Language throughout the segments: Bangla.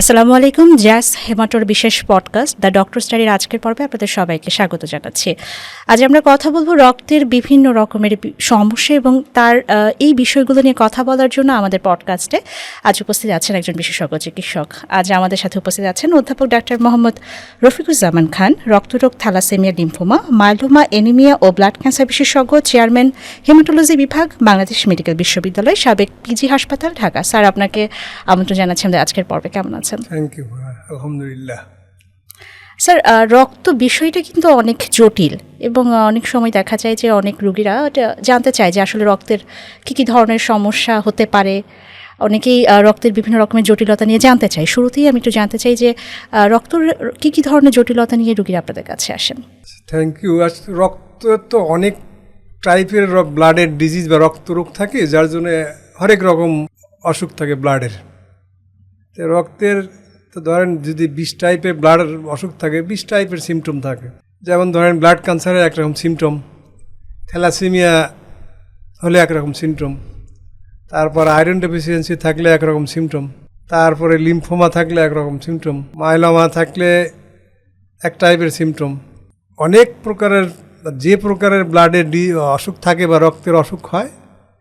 আসসালামু আলাইকুম। জ্যাস হেমাটোর বিশেষ পডকাস্ট দ্য ডক্টর স্টাডির আজকের পর্বে আপনাদের সবাইকে স্বাগত জানাচ্ছি। আজ আমরা কথা বলবো রক্তের বিভিন্ন রকমের সমস্যা এবং তার এই বিষয়গুলো নিয়ে কথা বলার জন্য আমাদের পডকাস্টে আজ উপস্থিত আছেন একজন বিশেষজ্ঞ চিকিৎসক। আজ আমাদের সাথে উপস্থিত আছেন অধ্যাপক ডাক্তার মোহাম্মদ রফিকুজ্জামান খান, রক্তরোগ, থ্যালাসেমিয়া, লিম্ফোমা, মাইলোমা, অ্যানিমিয়া ও ব্লাড ক্যান্সার বিশেষজ্ঞ, চেয়ারম্যান, হেমাটোলজি বিভাগ, বাংলাদেশ মেডিকেল বিশ্ববিদ্যালয়, সাবেক পিজি হাসপাতাল, ঢাকা। স্যার, আপনাকে আমন্ত্রণ জানাচ্ছি আমাদের আজকের পর্বে। কেমন আছেন? থ্যাংক ইউ, আলহামদুলিল্লাহ। স্যার, রক্ত বিষয়টা কিন্তু অনেক জটিল এবং অনেক সময় দেখা যায় যে অনেক রোগীরা জানতে চায় যে আসলে রক্তের কী ধরনের সমস্যা হতে পারে। অনেকেই রক্তের বিভিন্ন রকমের জটিলতা নিয়ে জানতে চায়। শুরুতেই আমি একটু জানতে চাই যে রক্তের কী ধরনের জটিলতা নিয়ে রোগীরা আপনাদের কাছে আসেন? Thank you. রক্ত তো অনেক টাইপের ব্লাডের ডিজিজ বা রক্তরোগ থাকে, যার জন্য হরেক রকম অসুখ থাকে ব্লাডের। তো রক্তের তো ধরেন যদি 20 টাইপের ব্লাড অসুখ থাকে, 20 টাইপের সিমটম থাকে। যেমন ধরেন ব্লাড ক্যান্সারের একরকম সিমটম, থ্যালাসেমিয়া হলে একরকম সিমটম, তারপর আয়রন ডেফিসিয়েন্সি থাকলে একরকম সিমটম, তারপরে লিম্ফোমা থাকলে একরকম সিমটম, মাইলোমা থাকলে এক টাইপের সিমটম। অনেক প্রকারের যে প্রকারের ব্লাডের অসুখ থাকে বা রক্তের অসুখ হয়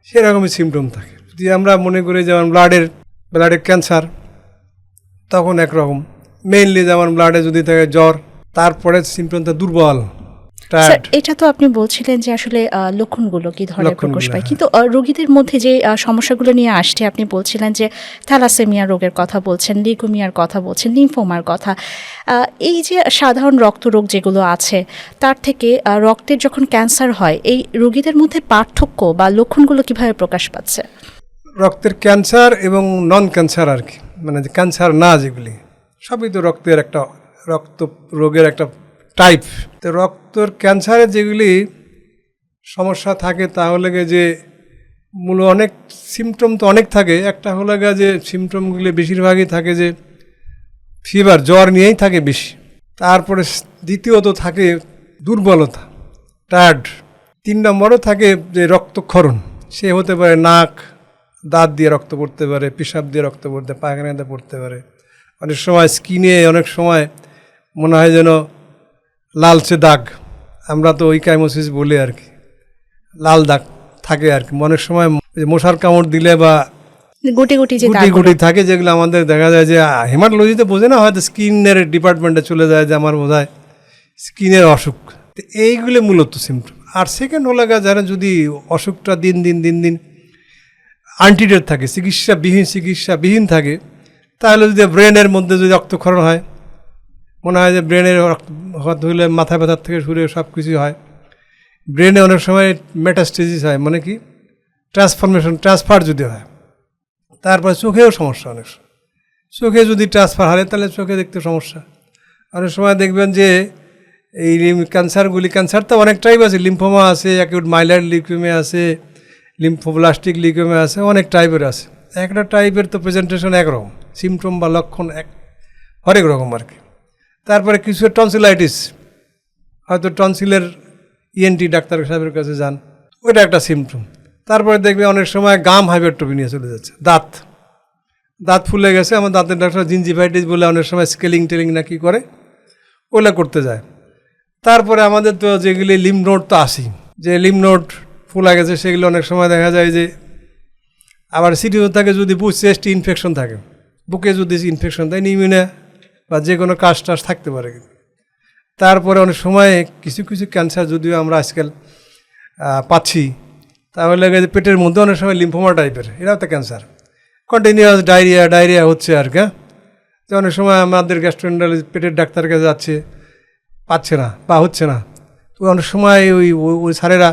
সেরকমই সিমটম থাকে। যদি আমরা মনে করি যেমন ব্লাডের ক্যান্সার, তখন একরকম। মেইনলি যেমন ব্লাডে যদি থাকে জ্বর, তারপরে সিমটমটা দুর্বল। এটা তো আপনি বলছিলেন যে আসলে লক্ষণগুলো কি ধরনের প্রকাশ পায়, কিন্তু রোগীদের মধ্যে যে সমস্যাগুলো নিয়ে আসছে, আপনি বলছিলেন যে থ্যালাসেমিয়া রোগের কথা বলছেন, লিউকেমিয়ার কথা বলছেন, লিম্ফোমার কথা। এই যে সাধারণ রক্তরোগ যেগুলো আছে, তার থেকে রক্তের যখন ক্যান্সার হয়, এই রোগীদের মধ্যে পার্থক্য বা লক্ষণগুলো কিভাবে প্রকাশ পাচ্ছে? রক্তের ক্যান্সার এবং নন ক্যান্সার আর কি, মানে ক্যান্সার না যেগুলি, সবই তো রক্তের একটা রক্ত রোগের একটা টাইপ। তো রক্তর ক্যান্সারের যেগুলি সমস্যা থাকে তাহলে যে মূল অনেক সিমটম তো অনেক থাকে। একটা হলো যে সিমটমগুলি বেশিরভাগই থাকে যে ফিভার, জ্বর নিয়েই থাকে বেশি। তারপরে দ্বিতীয়ত থাকে দুর্বলতা, টায়ার্ড। 3 নম্বরও থাকে যে রক্তক্ষরণ। সে হতে পারে নাক, দাঁত দিয়ে রক্ত পড়তে পারে, পেশাব দিয়ে রক্ত পড়তে, পায়খানাতে পড়তে পারে। অনেক সময় স্কিনে অনেক সময় মনে হয় যেন লালচে দাগ, আমরা তো ইকাইমোসিস বলি আর কি, লাল দাগ থাকে আর কি। অনেক সময় মশার কামড় দিলে বা গুটি গুটি থাকে, যেগুলো আমাদের দেখা যায় যে হেমাটোলজিতে বোঝে না, হয়তো স্কিনের ডিপার্টমেন্টে চলে যায় যে আমার বোধহয় স্কিনের অসুখ। তো এইগুলো মূলত সিমটম। আর সেকেন্ড হলো যারা যদি অসুখটা দিন দিন আনট্রিটেড থাকে, চিকিৎসাবিহীন থাকে, তাহলে যদি ব্রেনের মধ্যে যদি রক্তক্ষরণ হয়, মনে হয় যে ব্রেনের রক্ত হলে মাথা ব্যথার থেকে শুরু সব কিছুই হয়। ব্রেনে অনেক সময় মেটাস্টেসিস হয়, মানে কি ট্রান্সফার যদি হয়। তারপরে চোখেও সমস্যা, অনেক সময় চোখে যদি ট্রান্সফার হয় তাহলে চোখে দেখতে সমস্যা। অনেক সময় দেখবেন যে এই ক্যান্সার তো অনেক টাইপ আছে। লিম্ফোমা আছে, অ্যাকিউট মাইলয়েড লিউকেমিয়া আছে, লিম্ফোব্লাস্টিক লিউকেমিয়া আছে, অনেক টাইপের আছে। একটা টাইপের তো প্রেজেন্টেশন একরকম, সিমটম বা লক্ষণ হরেক রকম আর কি। তারপরে কিছু টনসিলাইটিস, হয়তো টনসিলের ইএনটি ডাক্তার সাহেবের কাছে যান, ওইটা একটা সিমটম। তারপরে দেখবে অনেক সময় গাম হাইপারট্রফি নিয়ে চলে যাচ্ছে, দাঁত ফুলে গেছে, আমার দাঁতের ডাক্তার জিঞ্জিভাইটিস বলে অনেক সময় স্কেলিং টেলিং না কি করে, ওগুলো করতে যায়। তারপরে আমাদের তো যেগুলি লিম্ফ নোড তো আসি, যে লিম্ফ নোড ফুলা গেছে, সেগুলো অনেক সময় দেখা যায় যে আবার সিটিও থাকে, যদি চেস্ট ইনফেকশন থাকে, বুকে যদি ইনফেকশন থাকে, নিউমোনিয়া বা যে কোনো কাশ টাশ থাকতে পারে। তারপরে অনেক সময় কিছু ক্যান্সার যদিও আমরা আজকাল পাচ্ছি, তাহলে পেটের মধ্যে অনেক সময় লিম্ফোমা টাইপের, এরাও তো ক্যান্সার। কন্টিনিউয়াস ডায়রিয়া হচ্ছে আর কি। তো অনেক সময় আমাদের গ্যাস্ট্রোএন্টারোলজি পেটের ডাক্তারের কাছে যাচ্ছে, পাচ্ছে না বা হচ্ছে না, তো অনেক সময় ওই স্যারেরা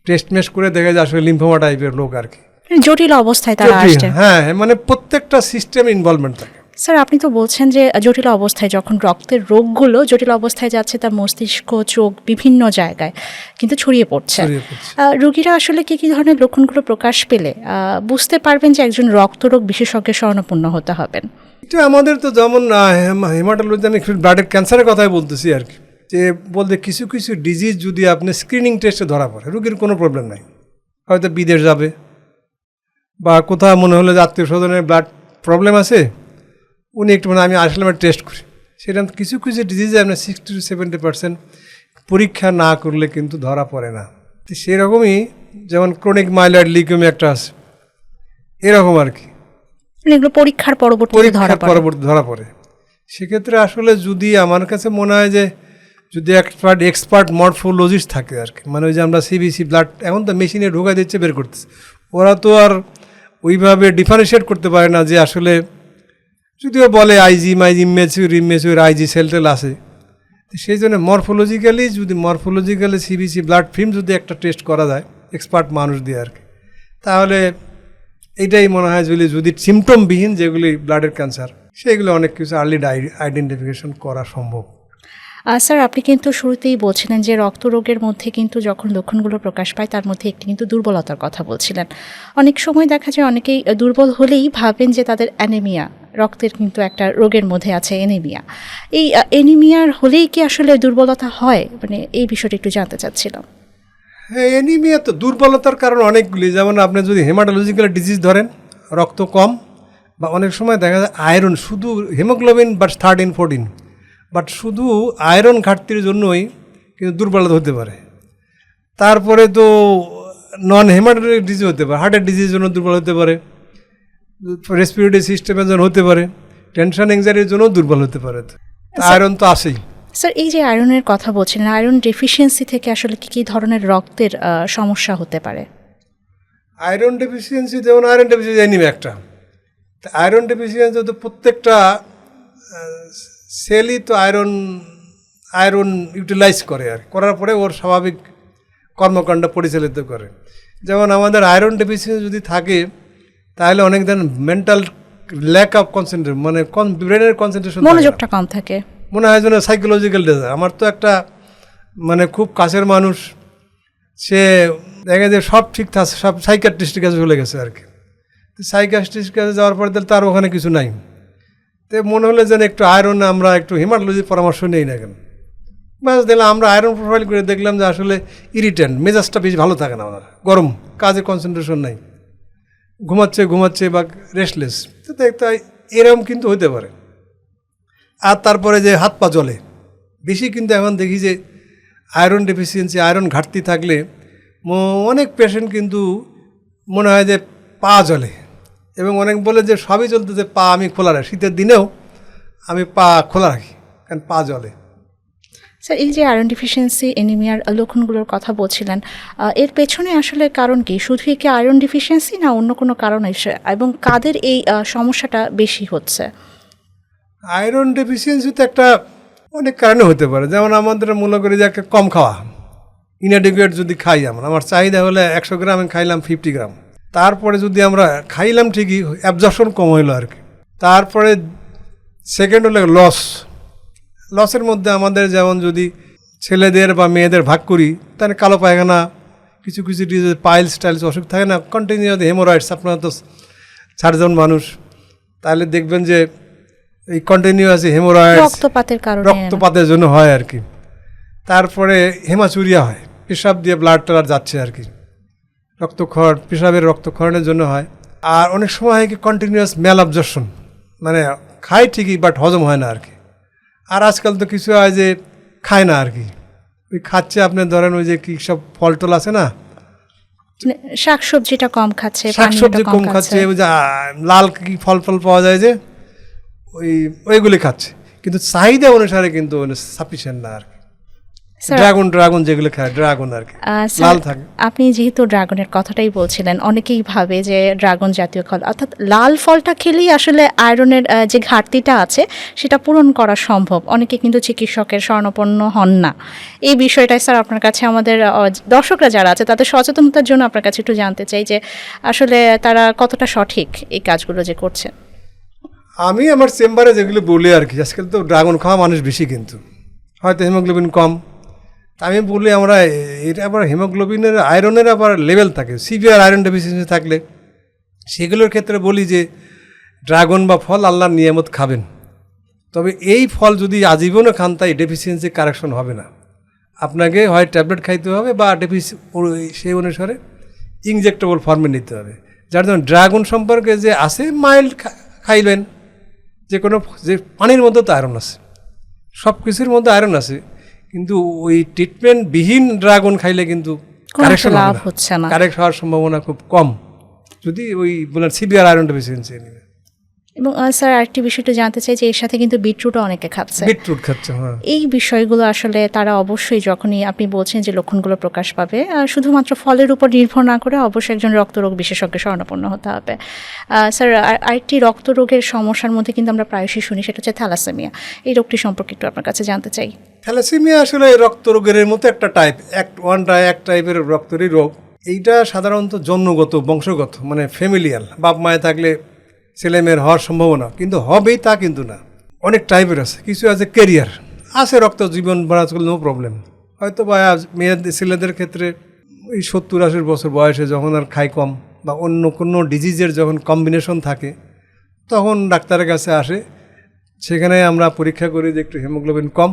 টেস্ট করে দেখে যে আসলে লিম্ফোমা টাইপের লোক আর কি, জটিল অবস্থায় তারা আসছে। হ্যাঁ, মানে প্রত্যেকটা সিস্টেম ইনভলভমেন্ট থাকে। স্যার, আপনি তো বলছেন যে জটিল অবস্থায়, যখন রক্তের রোগগুলো জটিল অবস্থায় যাচ্ছে, তার মস্তিষ্ক, চোখ, বিভিন্ন জায়গায় কিন্তু ছড়িয়ে পড়ছে। রোগীরা আসলে কি ধরনের লক্ষণগুলো প্রকাশ পেলে বুঝতে পারবেন যে একজন রক্তরোগ বিশেষজ্ঞের শরণাপন্ন হতে হবেন? এটা আমাদের তো যেমন হেমাটোলজি, আমি ব্লাডের ক্যান্সারের কথাই বলতেছি আর কি, যে বলতে কিছু ডিজিজ যদি আপনি স্ক্রিনিং টেস্টে ধরা পড়ে, রোগীর কোনো প্রবলেম নাই, হয়তো বিদেশ যাবে বা কোথাও মনে হলো যে আত্মীয় স্বজনের ব্লাড প্রবলেম আছে, উনি একটু মানে আমি আসলে আমার টেস্ট করি, সেরকম কিছু কিছু ডিজিজে আপনার 60-70% পরীক্ষা না করলে কিন্তু ধরা পড়ে না। তো সেরকমই যেমন ক্রনিক মাইলয়েড লিউকেমিয়া একটা আছে, এরকম আর কি, মানে এগুলো পরীক্ষার পরবর্তীতে ধরা পরীক্ষার পড়ে। পরবর্তী ধরা পড়ে। সেক্ষেত্রে আসলে যদি আমার কাছে মনে হয় যে যদি এক্সপার্ট মরফোলজিস্ট থাকে আর কি, মানে ওই যে আমরা সিবিসি ব্লাড এখন তো মেশিনে ঢোকা দিচ্ছে বের করতেছে, ওরা তো আর ওইভাবে ডিফারেন্সিয়েট করতে পারে না যে আসলে, যদিও বলে আইজি মাইজি ইমেচিউর আইজি সেল টেল আছে, সেই জন্য মরফোলজিক্যালি সিবিসি ব্লাড ফিল্ম যদি একটা টেস্ট করা যায় এক্সপার্ট মানুষ দিয়ে আর কি, তাহলে এইটাই মনে হয় যদি সিমটমবিহীন যেগুলি ব্লাডের ক্যান্সার, সেগুলো অনেক কিছু আর্লি আইডেন্টিফিকেশন করা সম্ভব। স্যার, আপনি কিন্তু শুরুতেই বলছিলেন যে রক্তরোগের মধ্যে কিন্তু যখন লক্ষণগুলো প্রকাশ পায় তার মধ্যে একটি কিন্তু দুর্বলতার কথা বলছিলেন। অনেক সময় দেখা যায় অনেকেই দুর্বল হলেই ভাবেন যে তাদের অ্যানিমিয়া, রক্তের কিন্তু একটা রোগের মধ্যে আছে অ্যানিমিয়া। এই অ্যানিমিয়ার হলেই কি আসলে দুর্বলতা হয়, মানে এই বিষয়টা একটু জানতে চাচ্ছিলাম। হ্যাঁ, অ্যানিমিয়া তো দুর্বলতার কারণ অনেকগুলি, যেমন আপনি যদি হেমাটোলজিক্যাল ডিজিজ ধরেন, রক্ত কম, বা অনেক সময় দেখা যায় আয়রন, শুধু হিমোগ্লোবিন বা 13-14, বাট শুধু আয়রন ঘাটতির জন্যই কিন্তু দুর্বলতা হতে পারে। তারপরে তো নন হেমাটোলজিক ডিজিজ হতে পারে, হার্টের ডিজিজের জন্য দুর্বল হতে পারে, রেসপিরেটরি সিস্টেমের জন্য হতে পারে, টেনশন এংজাইটির জন্য দুর্বল হতে পারে। আয়রন তো আসেই। স্যার, এই যে আয়রনের কথা বলছিলেন, আয়রন ডেফিসিয়েন্সি থেকে আসলে কী কী ধরনের রক্তের সমস্যা হতে পারে? আয়রন ডেফিসিয়েন্সি, যেমন আয়রন ডেফিসিয়েন্সি অ্যানিমিয়া একটা, আয়রন ডেফিসিয়েন্সি তো প্রত্যেকটা সেলই তো আয়রন ইউটিলাইজ করে, আর করার পরে ওর স্বাভাবিক কর্মকাণ্ড পরিচালিত করে। যেমন আমাদের আয়রন ডেফিসিয়েন্সি যদি থাকে তাহলে অনেক ধরনের মেন্টাল ল্যাক অফ কনসেন্ট্রেশন, মানে ব্রেনের কনসেন্ট্রেশন, মনোযোগটা কম থাকে, মনে হয় যেন সাইকোলজিক্যাল ডিজার। আমার তো একটা মানে খুব কাছের মানুষ, সে দেখা যায় সব ঠিক থাকে, সব সাইকিয়াট্রিস্টের কাছে চলে গেছে আর কি। তো সাইকিয়াট্রিস্টের কাছে যাওয়ার পরে তাহলে তার ওখানে কিছু নাই, তো মনে হলে যেন একটু আয়রন, আমরা একটু হেমাটোলজির পরামর্শ নেই না কেন, ব্যাস দিলাম আমরা আয়রন প্রোফাইল করে দেখলাম যে আসলে ইরিটেন্ট, মেজাজটা বেশি ভালো থাকে না, ওনার গরম, কাজে কনসেন্ট্রেশন নাই, ঘুমাচ্ছে বা রেস্টলেস, তো দেখতে এরকম কিন্তু হতে পারে। আর তারপরে যে হাত পা জ্বলে বেশি, কিন্তু এখন দেখি যে আয়রন ডেফিসিয়েন্সি, আয়রন ঘাটতি থাকলে অনেক পেশেন্ট কিন্তু মনে হয় যে পা জ্বলে, এবং অনেক বলে যে সবই চলতে, যে পা আমি খোলা রাখি, শীতের দিনেও আমি পা খোলা রাখি, কারণ পা জ্বলে। স্যার, এই যে আয়রন ডেফিসিয়েন্সি অ্যানিমিয়ার লক্ষণগুলোর কথা বলছিলেন, এর পেছনে আসলে কারণ কি? শুধুই কি আয়রন ডেফিসিয়েন্সি, না অন্য কোনো কারণ এসে, এবং কাদের এই সমস্যাটা বেশি হচ্ছে? আয়রন ডেফিসিয়েন্সি তো একটা অনেক কারণে হতে পারে। যেমন আমাদের মনে করি যে একটা কম খাওয়া, ইনঅ্যাডিকুয়েট যদি খাই, আমার চাহিদা হলে 100 গ্রাম, আমি খাইলাম 50 গ্রাম, তারপরে যদি আমরা খাইলাম ঠিকই, অ্যাবজর্পশন কম হইলো আর কি। তারপরে সেকেন্ড হলো লসের মধ্যে আমাদের, যেমন যদি ছেলেদের বা মেয়েদের ভাগ করি, তাহলে কালো পায়খানা, কিছু কিছু পাইলস টাইলস অসুখ থাকে না, কন্টিনিউ হেমোরয়েডস, আপনারা তো সার্জন মানুষ, তাহলে দেখবেন যে এই কন্টিনিউয়াস হেমোরয়েডস রক্তপাতের জন্য হয় আর কি। তারপরে হেমাচুরিয়া হয়, পেশাব দিয়ে ব্লাড টালার যাচ্ছে আর কি, রক্তক্ষরণ, পেশাবের রক্তক্ষরণের জন্য হয়। আর অনেক সময় হয় কি কন্টিনিউয়াস ম্যাল অবজর্পশন, মানে খায় ঠিকই বাট হজম হয় না আর কি। আর আজকাল তো কিছু হয় যে খায় না আর কি, ওই খাচ্ছে, আপনি ধরেন ওই যে কী সব ফল টল আছে না, শাকসবজিটা কম খাচ্ছে, শাকসবজি কম খাচ্ছে, ওই যে লাল কি ফল পাওয়া যায় যে ওইগুলি খাচ্ছে, কিন্তু চাহিদা অনুসারে কিন্তু সাফিসিয়েন্ট না আর কি। ড্রাগন যেগুলো খায়, ড্রাগন আর কি লাল থাকে। আপনি যেহেতু ড্রাগনের কথাটাই বলছিলেন, অনেকেই ভাবে যে ড্রাগন জাতীয় ফল, অর্থাৎ লাল ফলটা খেলেই আসলে আয়রনের যে ঘাটতিটা আছে সেটা পূরণ করা সম্ভব। অনেকে কিন্তু চিকিৎসকের শরণাপন্ন হন না। এই বিষয়টাই স্যার আপনার কাছে, আমাদের দর্শকরা যারা আছে তাদের সচেতনতার জন্য আপনার কাছে একটু জানতে চাই যে আসলে তারা কতটা সঠিক এই কাজগুলো যে করছেন। আমি আমার চেম্বারে যেগুলো বলি আর কি, আজকাল তো ড্রাগন খাওয়া মানুষ বেশি, কিন্তু হয়তো হিমোগ্লোবিন কম, আমি বলি আমরা এটা আবার হিমোগ্লোবিনের আয়রনের আবার লেভেল থাকে, সিভিয়ার আয়রন ডেফিসিয়েন্সি থাকলে সেগুলোর ক্ষেত্রে বলি যে ড্রাগন বা ফল আল্লাহর নিয়ামত খাবেন, তবে এই ফল যদি আজীবনও খান তাই ডেফিসিয়েন্সি কারেকশন হবে না, আপনাকে হয় ট্যাবলেট খাইতে হবে বা সেই অনুসারে ইনজেক্টেবল ফর্মে নিতে হবে। যার জন্য ড্রাগন সম্পর্কে যে আছে মাইল্ড খাইবেন, যে কোনো যে পানির মধ্যে তো আয়রন আছে, সব কিছুর মধ্যে আয়রন আছে, কিন্তু ওই ট্রিটমেন্টবিহীন ড্রাগন খাইলে কিন্তু কারেকশন লাভ হচ্ছে না, কারেক্ট হওয়ার সম্ভাবনা খুব কম, যদি ওই বলেন সিভিয়ার আয়রন ডেফিসিয়েন্সি নেবে। এবং স্যার আরেকটি বিষয়টা জানতে চাই যে এর সাথে কিন্তু বিটরুটও অনেকে খাচ্ছে, বিটরুট খাচ্ছে। হ্যাঁ, এই বিষয়গুলো আসলে তারা অবশ্যই যখনই আপনি বলছেন যে লক্ষণগুলো প্রকাশ পাবে, শুধুমাত্র ফলের উপর নির্ভর না করে অবশ্যই একজন রক্তরোগ বিশেষজ্ঞ শরণাপন্ন হতে হবে। স্যার আরেকটি রক্তরোগের সমস্যার মধ্যে কিন্তু আমরা প্রায়শই শুনি, সেটা হচ্ছে থ্যালাসেমিয়া। এই রোগটি সম্পর্কে একটু আপনার কাছে জানতে চাই। থ্যালাসেমিয়া আসলে রক্তরোগের মতো একটা টাইপ, এক টাইপের রক্তেরই রোগ। এইটা সাধারণত জন্মগত, বংশগত, মানে ফ্যামিলিয়াল, বাপ মায়ে থাকলে ছেলেমেয়ের হওয়ার সম্ভাবনা, কিন্তু হবেই তা কিন্তু না। অনেক টাইপের আছে, কিছু আছে ক্যারিয়ার আছে, রক্ত জীবন বাড়া নো প্রবলেম, হয়তো বা মেয়েদের ছেলেদের ক্ষেত্রে ওই 70-80 বছর বয়সে যখন আর খাই কম বা অন্য কোনো ডিজিজের যখন কম্বিনেশন থাকে তখন ডাক্তারের কাছে আসে, সেখানে আমরা পরীক্ষা করি যে একটু হিমোগ্লোবিন কম,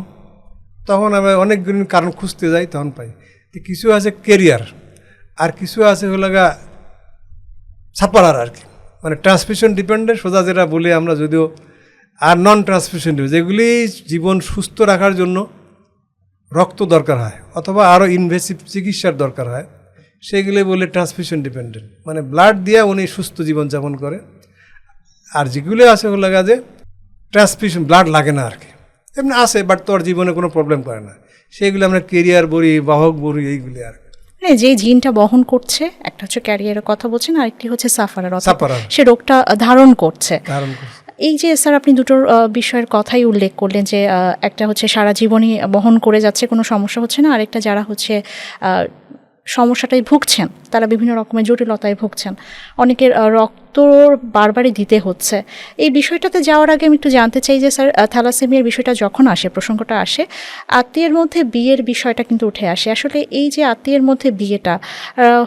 তখন আমরা অনেকগুলো কারণ খুঁজতে যাই, তখন পাই। কিছু আছে ক্যারিয়ার, আর কিছু আছে হলাগা ছাপালার আর কি, মানে ট্রান্সমিশন ডিপেন্ডেন্ট, সোজা যেটা বলি আমরা, যদিও আর নন ট্রান্সমিশন যেগুলি জীবন সুস্থ রাখার জন্য রক্ত দরকার হয় অথবা আরও ইনভেসিভ চিকিৎসার দরকার হয়, সেগুলি বলে ট্রান্সমিশন ডিপেন্ডেন্ট, মানে ব্লাড দিয়ে উনি সুস্থ জীবনযাপন করে। আর যেগুলি আছে হলাগা যে ট্রান্সমিশন ব্লাড লাগে না আর কি, এমনি আছে বাট তোর জীবনে কোনো প্রবলেম করে না, সেইগুলি আমরা কেরিয়ার বলি, বাহক বলি, এইগুলি আর কি। মানে যে জিনটা বহন করছে, একটা হচ্ছে ক্যারিয়ারের কথা বলছেন, আরেকটি হচ্ছে সাফারার, সাফারার, সে রোগটা ধারণ করছে। ধারণ করছে। এই যে স্যার আপনি দুটোর বিষয়ের কথাই উল্লেখ করলেন যে একটা হচ্ছে সারা জীবনই বহন করে যাচ্ছে, কোনো সমস্যা হচ্ছে না, আরেকটা যারা হচ্ছে সমস্যাটাই ভুগছেন, তারা বিভিন্ন রকমের জটিলতায় ভুগছেন, অনেকের রক্ত বারবারই দিতে হচ্ছে। এই বিষয়টাতে যাওয়ার আগে আমি একটু জানতে চাই যে স্যার থ্যালাসেমিয়ার বিষয়টা যখন আসে, প্রসঙ্গটা আসে, আত্মীয়ের মধ্যে বিয়ের বিষয়টা কিন্তু উঠে আসে। আসলে এই যে আত্মীয়ের মধ্যে বিয়েটা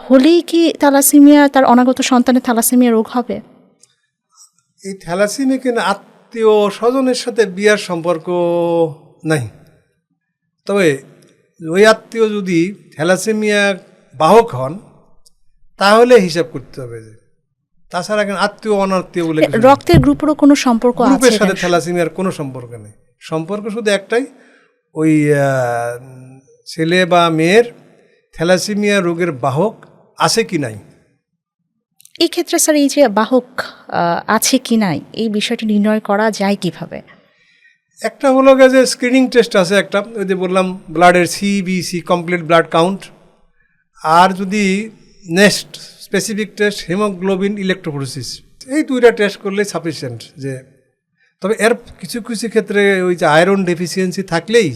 হলেই কি থ্যালাসেমিয়া, তার অনাগত সন্তানের থ্যালাসেমিয়া রোগ হবে? এই থ্যালাসেমিয়া কিন্তু আত্মীয় স্বজনের সাথে বিয়ার সম্পর্ক নাই, তবে ওই আত্মীয় যদি থ্যালাসেমিয়া বাহক হন তাহলে হিসাব করতে হবে, যে তাছাড়া এখন আত্মীয় অনাত্মীয় বলে রক্তের গ্রুপেরও কোনো সম্পর্ক আছে? গ্রুপের সাথে থ্যালাসেমিয়ার কোনো সম্পর্ক নেই, সম্পর্ক শুধু একটাই, ওই ছেলে বা মেয়ের থ্যালাসেমিয়া রোগের বাহক আছে কি নাই। এই ক্ষেত্রে স্যার এই যে বাহক আছে কি নাই, এই বিষয়টি নির্ণয় করা যায় কিভাবে? একটা হলো যে স্ক্রিনিং টেস্ট আছে একটা, ওই যে বললাম ব্লাডের সিবিসি, কমপ্লিট ব্লাড কাউন্ট, আর যদি next specific test haemoglobin electrophoresis, এই দুইটা টেস্ট করলে সাফিসিয়েন্ট। যে তবে এর কিছু কিছু ক্ষেত্রে ওই যে আয়রন ডেফিসিয়েন্সি থাকলেই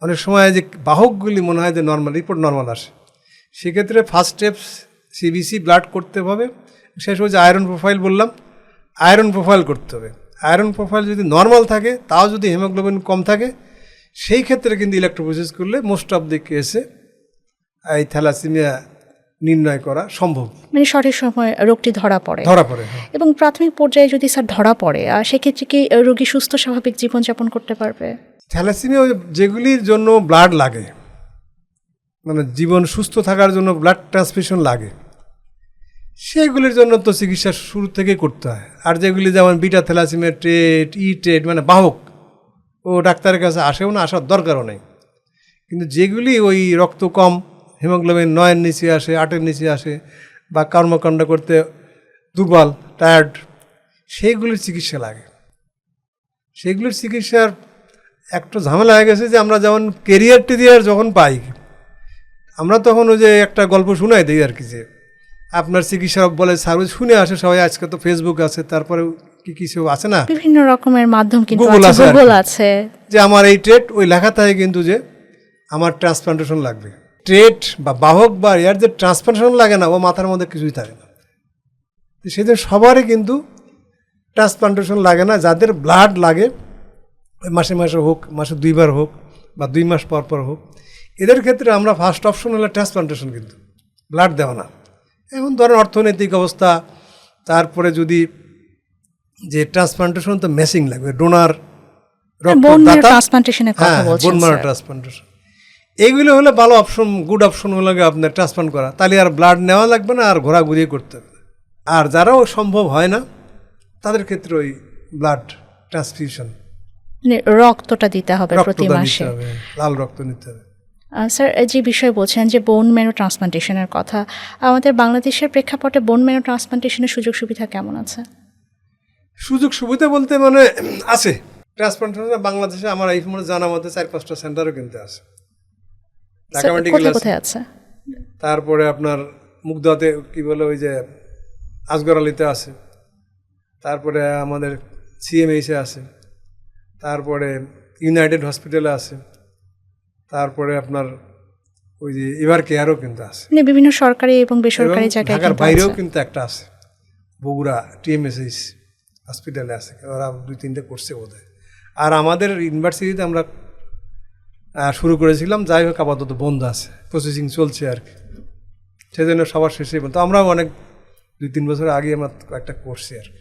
অনেক সময় যে বাহকগুলি মনে হয় যে নর্মাল, রিপোর্ট নর্মাল আসে, সেক্ষেত্রে ফার্স্ট স্টেপ সিবিসি ব্লাড করতে হবে, শেষ হচ্ছে আয়রন প্রোফাইল বললাম, আয়রন প্রোফাইল করতে হবে। আয়রন প্রোফাইল যদি নর্মাল থাকে, তাও যদি হিমোগ্লোবিন কম থাকে, সেই ক্ষেত্রে কিন্তু ইলেকট্রোফোরেসিস করলে মোস্ট অফ দি কেসে এই থ্যালাসেমিয়া নির্ণয় করা সম্ভব, মানে সঠিক সময় রোগটি ধরা পড়ে। হ্যাঁ। এবং প্রাথমিক পর্যায়ে যদি স্যার ধরা পড়ে, সেক্ষেত্রে কি রোগী সুস্থ স্বাভাবিক জীবনযাপন করতে পারবে? থ্যালাসেমিয়া যেগুলির জন্য ব্লাড লাগে, মানে জীবন সুস্থ থাকার জন্য ব্লাড ট্রান্সফিউশন লাগে, সেগুলির জন্য তো চিকিৎসা শুরু থেকেই করতে হয়। আর যেগুলি যেমন বিটা থ্যালাসেমিয়া, টেট মানে বাহক, ও ডাক্তারের কাছে আসেও না, আসার দরকারও নেই। কিন্তু যেগুলি ওই রক্ত কম, হিমোগ্লোবিন 9-এর নিচে আসে, 8-এর নিচে আসে, বা কর্মকাণ্ড করতে দুর্বল, টায়ার্ড, সেইগুলির চিকিৎসা লাগে। সেগুলির চিকিৎসার একটু ঝামেলা হয়ে গেছে যে আমরা যেমন কেরিয়ারটি দিয়ে যখন পাই, আমরা তখন ওই যে একটা গল্প শোনাই দিই আর কি, যে আপনার চিকিৎসা বলে সার্ভিস শুনে আসে সবাই, আজকে তো ফেসবুক আছে, তারপরে কি কিছু আছে না, বিভিন্ন রকমের মাধ্যম কিন্তু গুগল আছে, যে আমার এই ট্রেট, ওই লেখা থাকে কিন্তু যে আমার ট্রান্সপ্লান্টেশন লাগবে। ট্রেট বা বাহক বা এর যে ট্রান্সপ্লান্টেশন লাগে না, ও মাথার মধ্যে কিছুই থাকে না। সেদিন সবারই কিন্তু ট্রান্সপ্লান্টেশন লাগে না, যাদের ব্লাড লাগে মাসে মাসে হোক, মাসে 2বার হোক, বা 2 মাস পর পর হোক, এদের ক্ষেত্রে আমরা ফার্স্ট অপশন হলো ট্রান্সপ্লান্টেশন, কিন্তু ব্লাড দেওয়া না। এখন ধরেন অর্থনৈতিক অবস্থা, তারপরে যদি যে ট্রান্সপ্লান্টেশন তো মেশিং লাগবে, ডোনার, বোন ম্যারো ট্রান্সপ্লান্টেশন, এইগুলো হলে ভালো অপশন, গুড অপশন হলো আপনার ট্রান্সপ্লান্ট করা, তাহলে আর ব্লাড নেওয়া লাগবে না, আর ঘোরাঘুরি করতে হবে। আর যারাও সম্ভব হয় না, তাদের ক্ষেত্রে ওই ব্লাড ট্রান্সফিউশন, মানে রক্তটা দিতে হবে প্রতি রক্তটা মাসে। নিতে হবে, লাল রক্ত নিতে হবে। স্যার, যে বিষয় বলছেন যে বোন ম্যারো ট্রান্সপ্লান্টেশনের কথা, আমাদের বাংলাদেশের প্রেক্ষাপটে বোন ম্যারো ট্রান্সপ্লান্টেশনের সুযোগ সুবিধা কেমন আছে? সুযোগ সুবিধা বলতে মানে আছে ট্রান্সপ্লান্টেশন বাংলাদেশে আমার এই সময় জানা মতে 4-5টা সেন্টারও কিন্তু আছে। ঢাকা স্যার, মেডিকেল কোথায় আছে, কোথায় আছে? তারপরে আপনার মুগদাতে কি বলে ওই যে আসগর আলীতে আছে, তারপরে আমাদের সিএমএইচে আছে, তারপরে ইউনাইটেড হসপিটালে আছে, তারপরে আপনার ওই যে এভার কেয়ারও কিন্তু আছে, মানে বিভিন্ন সরকারি এবং এবং বেসরকারি জায়গায় ঢাকার কিন্তু বাইরেও আছে। কিন্তু একটা আছে, বগুড়া টিএমএসএইচ হসপিটালে আছে, ওরা 2-3টে করছে বোধহয়। আর আমাদের ইউনিভার্সিটিতে আমরা শুরু করেছিলাম, যাই হোক আপাতত বন্ধ আছে, প্রসেসিং চলছে আর কি, সেজন্য সবার শেষে বলতো আমরাও অনেক 2-3 বছর আগে আমরা একটা করছি আর কি।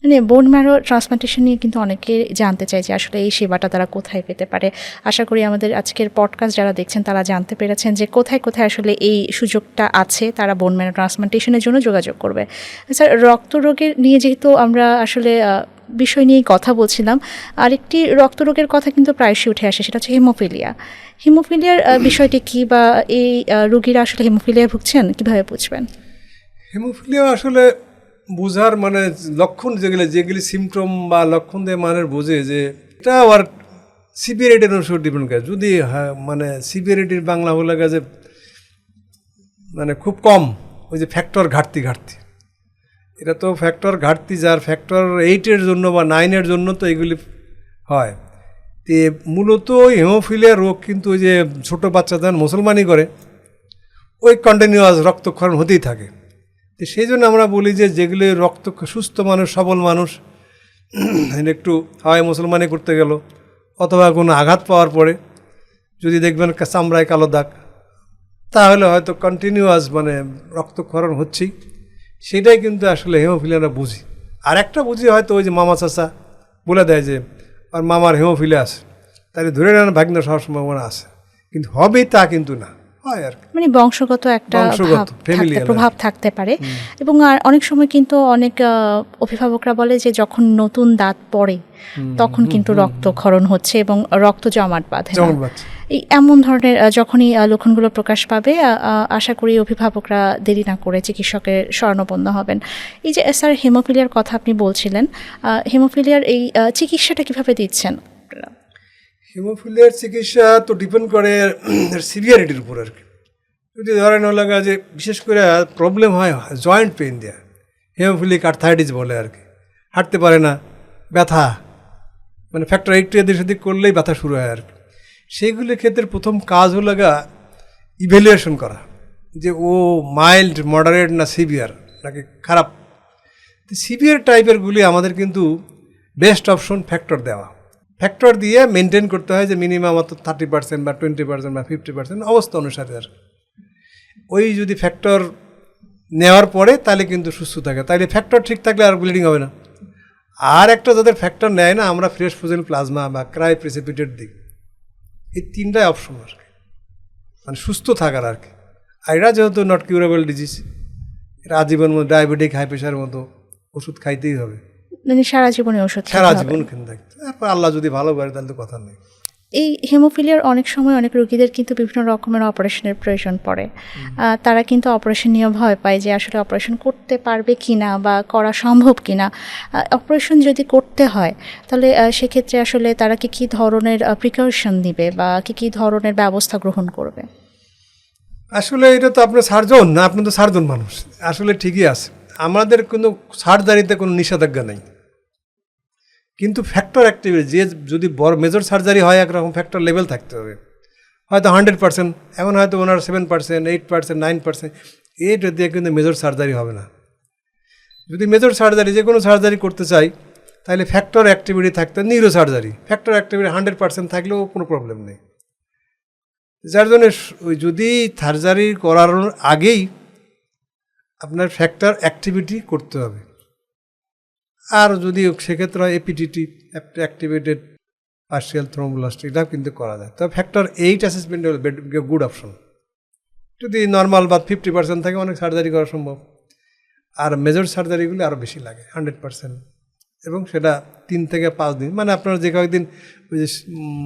মানে বোন ম্যারো ট্রান্সপ্লান্টেশন নিয়ে কিন্তু অনেকে জানতে চাই যে আসলে এই সেবাটা তারা কোথায় পেতে পারে। আশা করি আমাদের আজকের পডকাস্ট যারা দেখছেন তারা জানতে পেরেছেন যে কোথায় কোথায় আসলে এই সুযোগটা আছে, তারা বোন ম্যারো ট্রান্সপ্লান্টেশনের জন্য যোগাযোগ করবে। স্যার, রক্তরোগের নিয়ে যেহেতু আমরা আসলে বিষয় নিয়েই কথা বলছিলাম, আরেকটি রক্তরোগের কথা কিন্তু প্রায়শই উঠে আসে, সেটা হচ্ছে হিমোফিলিয়া। হিমোফিলিয়ার বিষয়টি কী, বা এই রোগীরা আসলে হিমোফিলিয়া ভুগছেন কীভাবে বুঝবেন? হেমোফিলিয়া আসলে বোঝার মানে লক্ষণ যেগুলি সিমটম বা লক্ষণ দিয়ে মানে বোঝে যে এটা আর সিভিয়ারিটির উপর ডিপেন্ড করে। যদি মানে সিভিয়ারিটির বাংলা বলে গেছে মানে খুব কম, ওই যে ফ্যাক্টর ঘাটতি, এটা তো ফ্যাক্টর ঘাটতি, যার ফ্যাক্টর 8-এর জন্য বা 9-এর জন্য তো এগুলি হয়। তো মূলত হেমোফিলিয়া রোগ কিন্তু ওই যে ছোটো বাচ্চাদের মুসলমানি করে ওই কন্টিনিউয়াস রক্তক্ষরণ হতেই থাকে। তো সেই জন্য আমরা বলি যে যেগুলি সুস্থ মানুষ, সবল মানুষ একটু হাওয়ায় মুসলমানি করতে গেল অথবা কোনো আঘাত পাওয়ার পরে যদি দেখবেন চামড়ায় কালো দাগ, তাহলে হয়তো কন্টিনিউয়াস মানে রক্তক্ষরণ হচ্ছেই, সেটাই কিন্তু আসলে হেমোফিলিয়াটা বুঝি। আর একটা বুঝি হয়তো ওই যে মামা চাচা বলে দেয় যে আর মামার হেমোফিলিয়া আছে, তাহলে ধরে নেন ভাগ্য হওয়ার সম্ভাবনা আছে, কিন্তু হবেই তা কিন্তু না, হয় আর মানে বংশগত একটা প্রভাব থাকতে পারে। এবং আর অনেক সময় কিন্তু অনেক অভিভাবকরা বলে যে যখন নতুন দাঁত পড়ে তখন কিন্তু রক্তক্ষরণ হচ্ছে এবং রক্ত জমাট বাঁধে। এই এমন ধরনের যখনই লক্ষণগুলো প্রকাশ পাবে, আশা করি অভিভাবকরা দেরি না করে চিকিৎসকের শরণাপন্ন হবেন। এই যে স্যার হেমোফিলিয়ার কথা আপনি বলছিলেন, হেমোফিলিয়ার এই চিকিৎসাটা কিভাবে দিচ্ছেন? হিমোফিলিয়ার চিকিৎসা তো ডিপেন্ড করে সিভিয়ারিটির উপর আর কি। যদি ধরেন লাগা যে বিশেষ করে প্রবলেম হয় জয়েন্ট পেইন দেওয়া, হেমোফিলিক আর্থাইটিস বলে আর কি, হাঁটতে পারে না, ব্যথা, মানে ফ্যাক্টর 8 এদিক সেদিক করলেই ব্যথা শুরু হয় আর কি। সেইগুলির ক্ষেত্রে প্রথম কাজ হলো ইভ্যালুয়েশন করা যে ও মাইল্ড, মডারেট না সিভিয়ার নাকি খারাপ। সিভিয়ার টাইপেরগুলি আমাদের কিন্তু বেস্ট অপশন ফ্যাক্টর দেওয়া, ফ্যাক্টর দিয়ে মেনটেন করতে হয় যে মিনিমাম অত 30% বা 20% বা 50% অবস্থা অনুসারে আর ওই যদি ফ্যাক্টর নেওয়ার পরে তাহলে কিন্তু সুস্থ থাকে, তাহলে ফ্যাক্টর ঠিক থাকলে আর ব্লিডিং হবে না। আর একটা যাদের ফ্যাক্টর নেয় না, আমরা ফ্রেশ ফ্রোজেন প্লাজমা বা ক্রাই প্রেসিপিটেট দিই, এই 3টাই অপশন আর কি, মানে সুস্থ থাকার আর কি। আর এরা যেহেতু নট কিউরেবল ডিজিজ, এটা আজীবন মতো ডায়াবেটিক, হাই প্রেশারের মতো ওষুধ খাইতেই হবে, মানে সারা জীবনে ওষুধ, সারা জীবন খেতে থাকতে, তারপর আল্লাহ যদি ভালো করে তাহলে তো কথা নেই। এই হেমোফিলিয়ার অনেক সময় অনেক রোগীদের কিন্তু বিভিন্ন রকমের অপারেশনের প্রয়োজন পড়ে। তারা কিন্তু অপারেশন নিয়ে ভয় পায় যে আসলে অপারেশন করতে পারবে কি না বা করা সম্ভব কি না। অপারেশন যদি করতে হয় তাহলে সেক্ষেত্রে আসলে তারা কী ধরনের প্রিকশন দিবে বা কী ধরনের ব্যবস্থা গ্রহণ করবে? আসলে এটা তো আপনার সার্জন না, আপনি তো সার্জন মানুষ, আসলে ঠিকই আছে, আমাদের কোনো সার্জারিতে কোনো নিষেধাজ্ঞা নেই, কিন্তু ফ্যাক্টর অ্যাক্টিভিটি যে যদি বড় মেজর সার্জারি হয় একরকম ফ্যাক্টর লেভেল থাকতে হবে, হয়তো 100%, এখন হয়তো ওনার 7%, 8%, 9%, এইটা দিয়ে কিন্তু মেজর সার্জারি হবে না। যদি মেজর সার্জারি যে কোনো সার্জারি করতে চাই তাহলে ফ্যাক্টর অ্যাক্টিভিটি থাকতে, নিউরো সার্জারি ফ্যাক্টর অ্যাক্টিভিটি 100% থাকলেও কোনো প্রবলেম নেই। যার জন্য ওই যদি সার্জারি করার আগেই আপনার ফ্যাক্টর অ্যাক্টিভিটি করতে হবে। আর যদি সেক্ষেত্রে হয় এপিটিটি, অ্যাক্টিভেটেড পার্শিয়াল থ্রোম্বোলাস্টি, এটাও কিন্তু করা যায়। তবে ফ্যাক্টর 8 অ্যাসেসমেন্ট হল গুড অপশন। যদি নর্মাল বা 50% থাকে অনেক সার্জারি করা সম্ভব, আর মেজর সার্জারিগুলি আরও বেশি লাগে 100%, এবং সেটা 3 থেকে 5 দিন, মানে আপনার যে কয়েকদিন ওই যে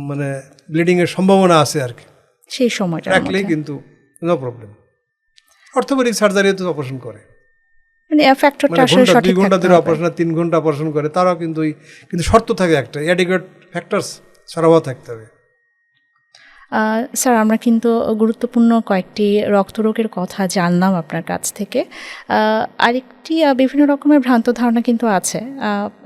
মানে ব্লিডিংয়ের সম্ভাবনা আছে আর কি, সেই সময়টা রাখলেই কিন্তু নো প্রবলেম। অর্থোপেডিক সার্জারি তো অপারেশন করে, মানে ফ্যাক্টরটা মানে আসলে ঘন্টা 2 সঠিক ঘন্টা থাকতে ধরে হবে। অপারেশন, 3 ঘন্টা অপারেশন করে, তারাও কিন্তু কিন্তু শর্ত থাকে একটা, অ্যাডিকুয়েট ফ্যাক্টরস সরবরাহ থাকতে হবে। স্যার, আমরা কিন্তু গুরুত্বপূর্ণ কয়েকটি রক্তরোগের কথা জানলাম আপনার কাছ থেকে। আরেকটি বিভিন্ন রকমের ভ্রান্ত ধারণা কিন্তু আছে।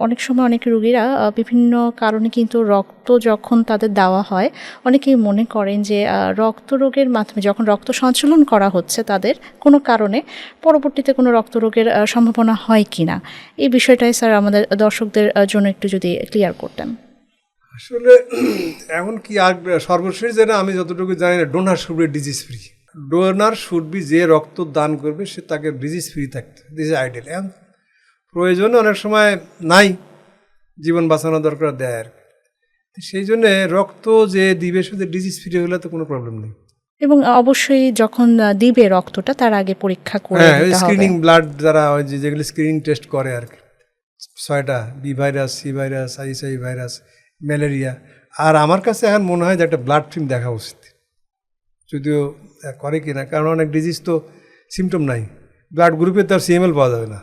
অনেক সময় অনেক রোগীরা বিভিন্ন কারণে কিন্তু রক্ত যখন তাদের দেওয়া হয়, অনেকেই মনে করেন যে রক্তরোগের মাধ্যমে যখন রক্ত সঞ্চালন করা হচ্ছে তাদের কোনো কারণে, পরবর্তীতে কোনো রক্তরোগের সম্ভাবনা হয় কি না, এই বিষয়টাই স্যার আমাদের দর্শকদের জন্য একটু যদি ক্লিয়ার করতেন। আসলে এখন কি আর সর্বশেষ যেটা আমি যতটুকু জানি না, donor should be disease free. Donor should be, যে রক্ত দান করবে সে তাকে ডিজিজ ফ্রি থাকতে, দিস ইজ আইডিয়াল। এখন প্রয়োজনে অনেক সময় নাই, জীবন বাঁচানো দরকার দেয় আর কি। সেই জন্যে রক্ত যে দিবে শুধু ডিজিজ ফ্রি হলে তো কোনো প্রবলেম নেই। এবং অবশ্যই যখন দিবে রক্তটা তার আগে পরীক্ষা করে হ্যাঁ, নিতে হবে। স্ক্রিনিং ব্লাড যারা ওই যেগুলো স্ক্রিনিং টেস্ট করে আর কি, 6টা, B virus, C virus, ISI virus, malaria. আর আমার কাছে এখন মনে হয় যে একটা ব্লাড ফিল্ম দেখা উচিত, যদিও করে কি না, কারণ অনেক ডিজিজ তো সিমটম নাই, ব্লাড গ্রুপে তো আর সিএমএল পাওয়া যাবে না।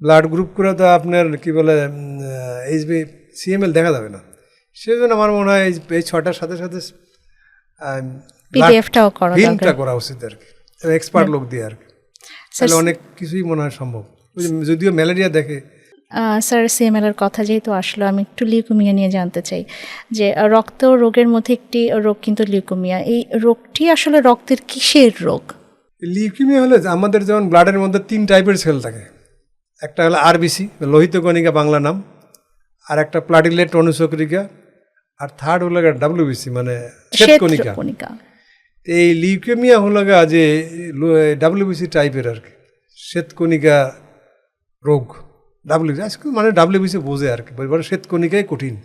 ব্লাড গ্রুপ করে তো আপনার কি বলে এইচবি সিএমএল দেখা যাবে না। সেই জন্য আমার মনে হয় এই 6টার সাথে সাথে পিডিএফটাও করা ফিল্মটা দরকার। করা উচিত আর কি, এক্সপার্ট লোক দিয়ে আর কি, তাহলে অনেক কিছুই মনে হয় সম্ভব। যদিও ম্যালেরিয়া দেখে। স্যার, সিএমএল এর কথা যেহেতু আসলো, আমি একটু লিউকোমিয়া নিয়ে জানতে চাই যে রক্ত রোগের মধ্যে একটি রোগ কিন্তু লিউকোমিয়া। এই রোগটি আসলে রক্তের কিসের রোগ? লিউকেমিয়া হলে আমাদের যেমন ব্লাডের মধ্যে 3 টাইপের সেল থাকে, একটা হলো আরবিসি, লোহিত কণিকা বাংলা নাম, আর একটা প্লাটিলেট অনুচক্রিকা, আর থার্ড হলো ডাব্লিউবিসি মানে শ্বেতকণিকা। শ্বেতকণিকা। এই লিউকেমিয়া হলো যে ডাব্লিউবিসি টাইপের আর কি, শ্বেতকণিকা রোগ। ডাব্লিউবিসি আজকাল মানে ডাব্লিউবিসি বোঝে আর কি, বলে শ্বেতকণিকাই কঠিন।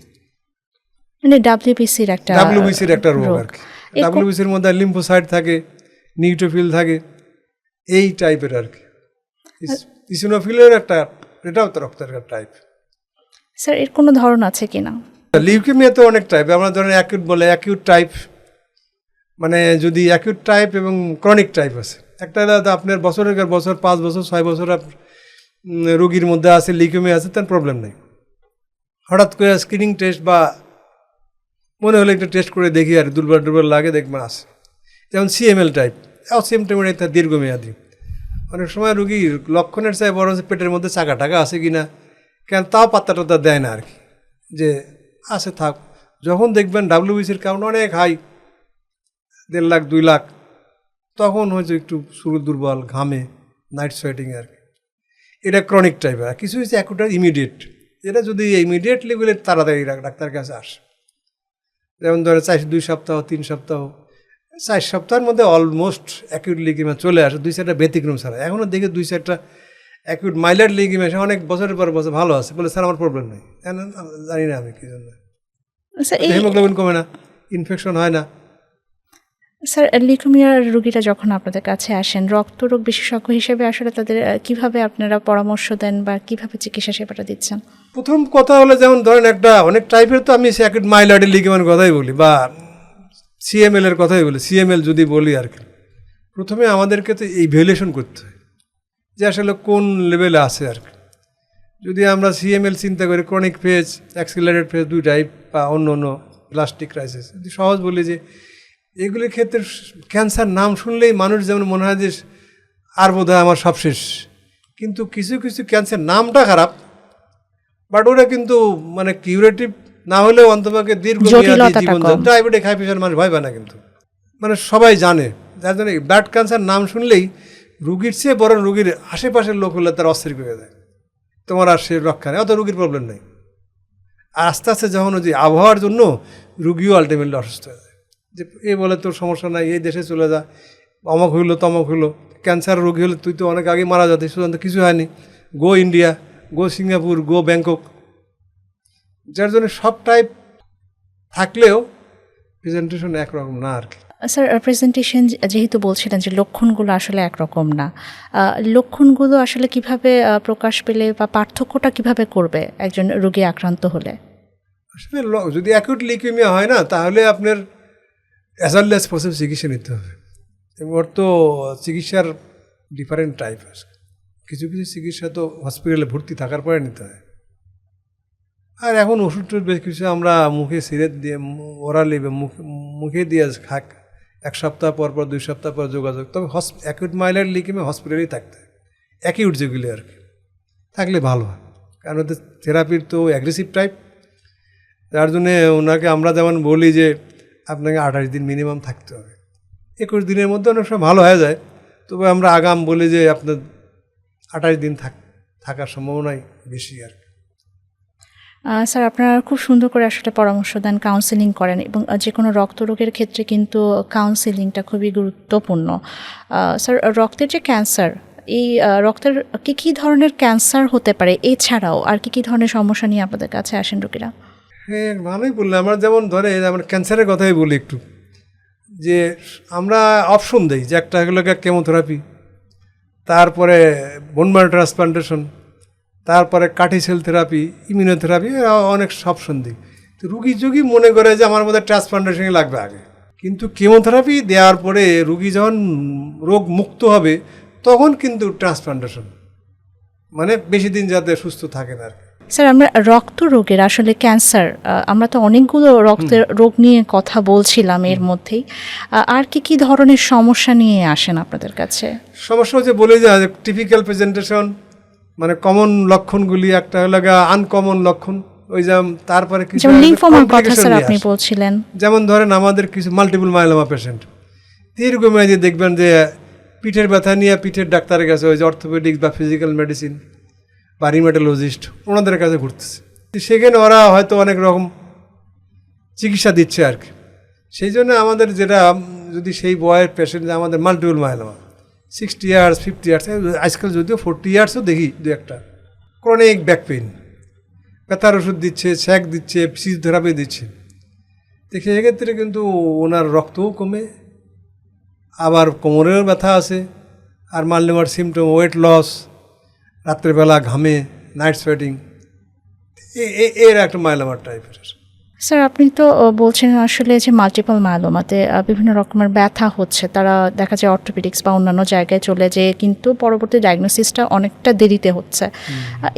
মানে ডাব্লিউবিসির একটা রোগ আর কি। ডাব্লিউবিসির মধ্যে লিম্ফোসাইট থাকে, নিউট্রোফিল থাকে, এই টাইপের আর কি। ইসিনোফিলের একটা, এটাও তো রক্তের একটা টাইপ। স্যার, এর কোনো ধরন আছে কি না? লিউকেমিয়া তো অনেক টাইপ, আমরা ধরেন অ্যাকিউট বলে, অ্যাকিউট টাইপ মানে যদি অ্যাকিউট টাইপ এবং ক্রনিক টাইপ আছে। একটা আপনার বছরের বছর 5 বছর 6 বছর রোগীর মধ্যে আছে লিউকেমিয়া আছে, তার প্রবলেম নেই। হঠাৎ করে স্ক্রিনিং টেস্ট বা মনে হলে একটা টেস্ট করে দেখি আর দুর্বল লাগে, দেখবেন আছে। যেমন সিএমএল টাইপ, সিমটমের একটা দীর্ঘমেয়াদী। অনেক সময় রুগীর লক্ষণের চাই বড় হচ্ছে পেটের মধ্যে চাকা টাকা আছে কি না, কেন তাও পাত্তা টাত্তা দেয় না আর কি, যে আছে থাক। যখন দেখবেন ডাব্লিউবিসির কাউন্ট অনেক হাই, 1.5 লাখ 2 লাখ, তখন হয়তো একটু শুরু দুর্বল, ঘামে, নাইট সোয়েটিং আর কি, এটা ক্রনিক টাইপ। আর কিছু হচ্ছে অ্যাকুট ইমিডিয়েট, এটা যদি ইমিডিয়েটলি বলে তাড়াতাড়ি ডাক্তার কাছে আসে। যেমন ধরে 2 সপ্তাহ 3 সপ্তাহ, 4 সপ্তাহের মধ্যে অলমোস্ট অ্যাকিউট লিউকেমিয়া চলে আসে, 2-4টা ব্যতিক্রম ছাড়া। এখনও দেখে 2-4টা অ্যাকিউট মাইল্ড লিউকেমিয়া সে অনেক বছরের পর বছর ভালো আছে, বলে স্যার আমার প্রবলেম নেই। জানি না আমি কী জন্য, হিমোগ্লোবিন কমে না, ইনফেকশন হয় না। স্যার, লিউকেমিয়ার রোগীরা যখন আপনাদের কাছে আসেন, রক্তরোগ বিশেষজ্ঞ হিসেবে আসলে তাদের কিভাবে আপনারা পরামর্শ দেন বা কিভাবে চিকিৎসা সেবাটা দিচ্ছেন? প্রথম কথা হলো যেমন ধরেন একটা অনেক টাইপের, তো আমি অ্যাকিউট মাইল্ড লিউকেমিয়ার কথাই বলি বা সিএমএল এর কথাই বলি। সিএমএল যদি বলি আর কি, প্রথমে আমাদেরকে তো ইভ্যালুয়েশন করতে হয় যে আসলে কোন লেভেলে আছে আর কি। যদি আমরা সিএমএল চিন্তা করি, chronic phase, accelerated phase 2 type, বা অন্য প্লাস্টিক ক্রাইসিস, যদি সহজ বলি যে এগুলির ক্ষেত্রে ক্যান্সার নাম শুনলেই মানুষ যেমন মনে হয় যে আর বোধ হয় আমার সব শেষ। কিন্তু কিছু কিছু ক্যান্সার নামটা খারাপ, বাট ওরা কিন্তু মানে কিউরেটিভ না হলেও অন্তপক্ষে দীর্ঘমেয়াদী জীবন, ডায়াবেটিক হাই প্রেশার মানুষ ভয় পায় না, কিন্তু মানে সবাই জানে। যার জন্য ব্লাড ক্যান্সার নাম শুনলেই রুগীর চেয়ে বরং রুগীর আশেপাশের লোক হলে তার অস্থির করে দেয়, তোমার আর সে রক্ষা নেই, অত রুগীর প্রবলেম নেই। আর আস্তে আস্তে যখন ওই যে আবহাওয়ার জন্য রুগীও আলটিমেটলি অসুস্থ হয়ে যায়, যে এ বলে তোর সমস্যা নাই, এই দেশে চলে যা, অমক হইলো তমক হইলো, ক্যান্সার রোগী হলে তুই তো অনেক আগে মারা যাতে, সুতরাং কিছু হয়নি, গো ইন্ডিয়া, গো সিঙ্গাপুর, গো ব্যাংকক। যার জন্য সব টাইপ থাকলেও প্রেজেন্টেশন একরকম না আর কি। স্যার প্রেজেন্টেশন যেহেতু বলছিলেন যে লক্ষণগুলো আসলে একরকম না, লক্ষণগুলো আসলে কিভাবে প্রকাশ পেলে বা পার্থক্যটা কিভাবে করবে একজন রোগী আক্রান্ত হলে? আসলে যদি অ্যাকিউট লিউকেমিয়া হয় না, তাহলে আপনার অ্যাজ আর্লি অ্যাজ পসিবল চিকিৎসা নিতে হবে। এবার তো চিকিৎসার ডিফারেন্ট টাইপ আছে, কিছু কিছু চিকিৎসা তো হসপিটালে ভর্তি থাকার পরে নিতে হয়। আর এখন ওষুধ টুষুধ বেশ কিছু আমরা মুখে সিরেট দিয়ে ওরালি মুখে দিয়ে খাক, 1 সপ্তাহ পর পর 2 সপ্তাহ পর যোগাযোগ। তবে অ্যাকিউট মাইল্ড লিউকেমিয়া হসপিটালেই থাকতে হয়, অ্যাকিউট যেগুলি আর কি, থাকলে ভালো হয়। কারণ ওদের থেরাপির তো অ্যাগ্রেসিভ টাইপ, যার জন্যে ওনাকে আমরা যেমন বলি যে আপনাকে 28 দিন মিনিমাম থাকতে হবে। 21 দিনের মধ্যে অনেক সময় ভালো হয়ে যায়, তবে আমরা আগাম বলি যে আপনার 28 দিন থাকার সম্ভাবনাই বেশি আর কি। স্যার আপনারা খুব সুন্দর করে আসলে পরামর্শ দেন, কাউন্সেলিং করেন, এবং যে কোনো রক্তরোগের ক্ষেত্রে কিন্তু কাউন্সেলিংটা খুবই গুরুত্বপূর্ণ। স্যার রক্তের যে ক্যান্সার, এই রক্তের কী ধরনের ক্যান্সার হতে পারে, এছাড়াও আর কী ধরনের সমস্যা নিয়ে আপনাদের কাছে আসেন রোগীরা? হ্যাঁ, ভালোই বললাম। আমরা যেমন ধরে আমরা ক্যান্সারের কথাই বলি একটু, যে আমরা অপশন দিই যে একটা হলো কেমোথেরাপি, তারপরে বোন ম্যারো ট্রান্সপ্লান্টেশন, তারপরে কাঠি সেল থেরাপি, ইমিউনোথেরাপি, অনেক অপশন দিই। তো রুগী যোগী মনে করে যে আমার মধ্যে ট্রান্সপ্লান্টেশনই লাগবে আগে, কিন্তু কেমোথেরাপি দেওয়ার পরে রুগী যখন রোগ মুক্ত হবে তখন কিন্তু ট্রান্সপ্লান্টেশন, মানে বেশি দিন যাতে সুস্থ থাকেন আর কি। স্যার আমরা রক্ত রোগের আসলে ক্যান্সার, আমরা তো অনেকগুলো রক্তের রোগ নিয়ে কথা বলছিলাম এর মধ্যেই, আর কি ধরনের সমস্যা নিয়ে আসেন আপনাদের কাছে? সমস্যা হচ্ছে বলে যে টিপিক্যাল প্রেজেন্টেশন, মানে কমন লক্ষণগুলি, একটা হলো আনকমন লক্ষণ, ওই যেমন তারপরে কিছু লিম্ফোমার কথা স্যার আপনি বলছিলেন, যেমন ধরেন আমাদের কিছু মাল্টিপল মাইলোমা পেশেন্ট দীর্ঘমেয়াদী দেখবেন যে পিঠের ব্যথা নিয়ে পিঠের ডাক্তারের কাছে, ওই যে অর্থোপেডিক্স বা ফিজিক্যাল মেডিসিন বা রিমেটোলজিস্ট, ওনাদের কাছে ঘুরতেছে। সেখানে ওরা হয়তো অনেক রকম চিকিৎসা দিচ্ছে আর কি। সেই জন্য আমাদের যেটা, যদি সেই বয়ের পেশেন্ট আমাদের মাল্টিপল মাইলোমা 60 ইয়ার্স 50 ইয়ার্স, আজকাল যদিও 40 ইয়ার্সও দেখি দু একটা, ক্রনিক ব্যাক পেইন, ব্যথার ওষুধ দিচ্ছে, ছ্যাক দিচ্ছে, ফিজিওথেরাপি দিচ্ছে। দেখে সেক্ষেত্রে কিন্তু ওনার রক্তও কমে, আবার কোমরেও ব্যথা আছে, আর মাল্টিমার সিমটম ওয়েট লস, রাত্রেবেলা ঘামে, নাইট সোয়েটিং, এর একটা মাইলোমার টাইপের। স্যার আপনি তো বলছেন আসলে যে মাল্টিপল মাইলোমাতে বিভিন্ন রকমের ব্যথা হচ্ছে, তারা দেখা যায় অর্থোপেডিক্স বা অন্যান্য জায়গায় চলে যেয়ে কিন্তু পরবর্তী ডায়াগনোসিসটা অনেকটা দেরিতে হচ্ছে।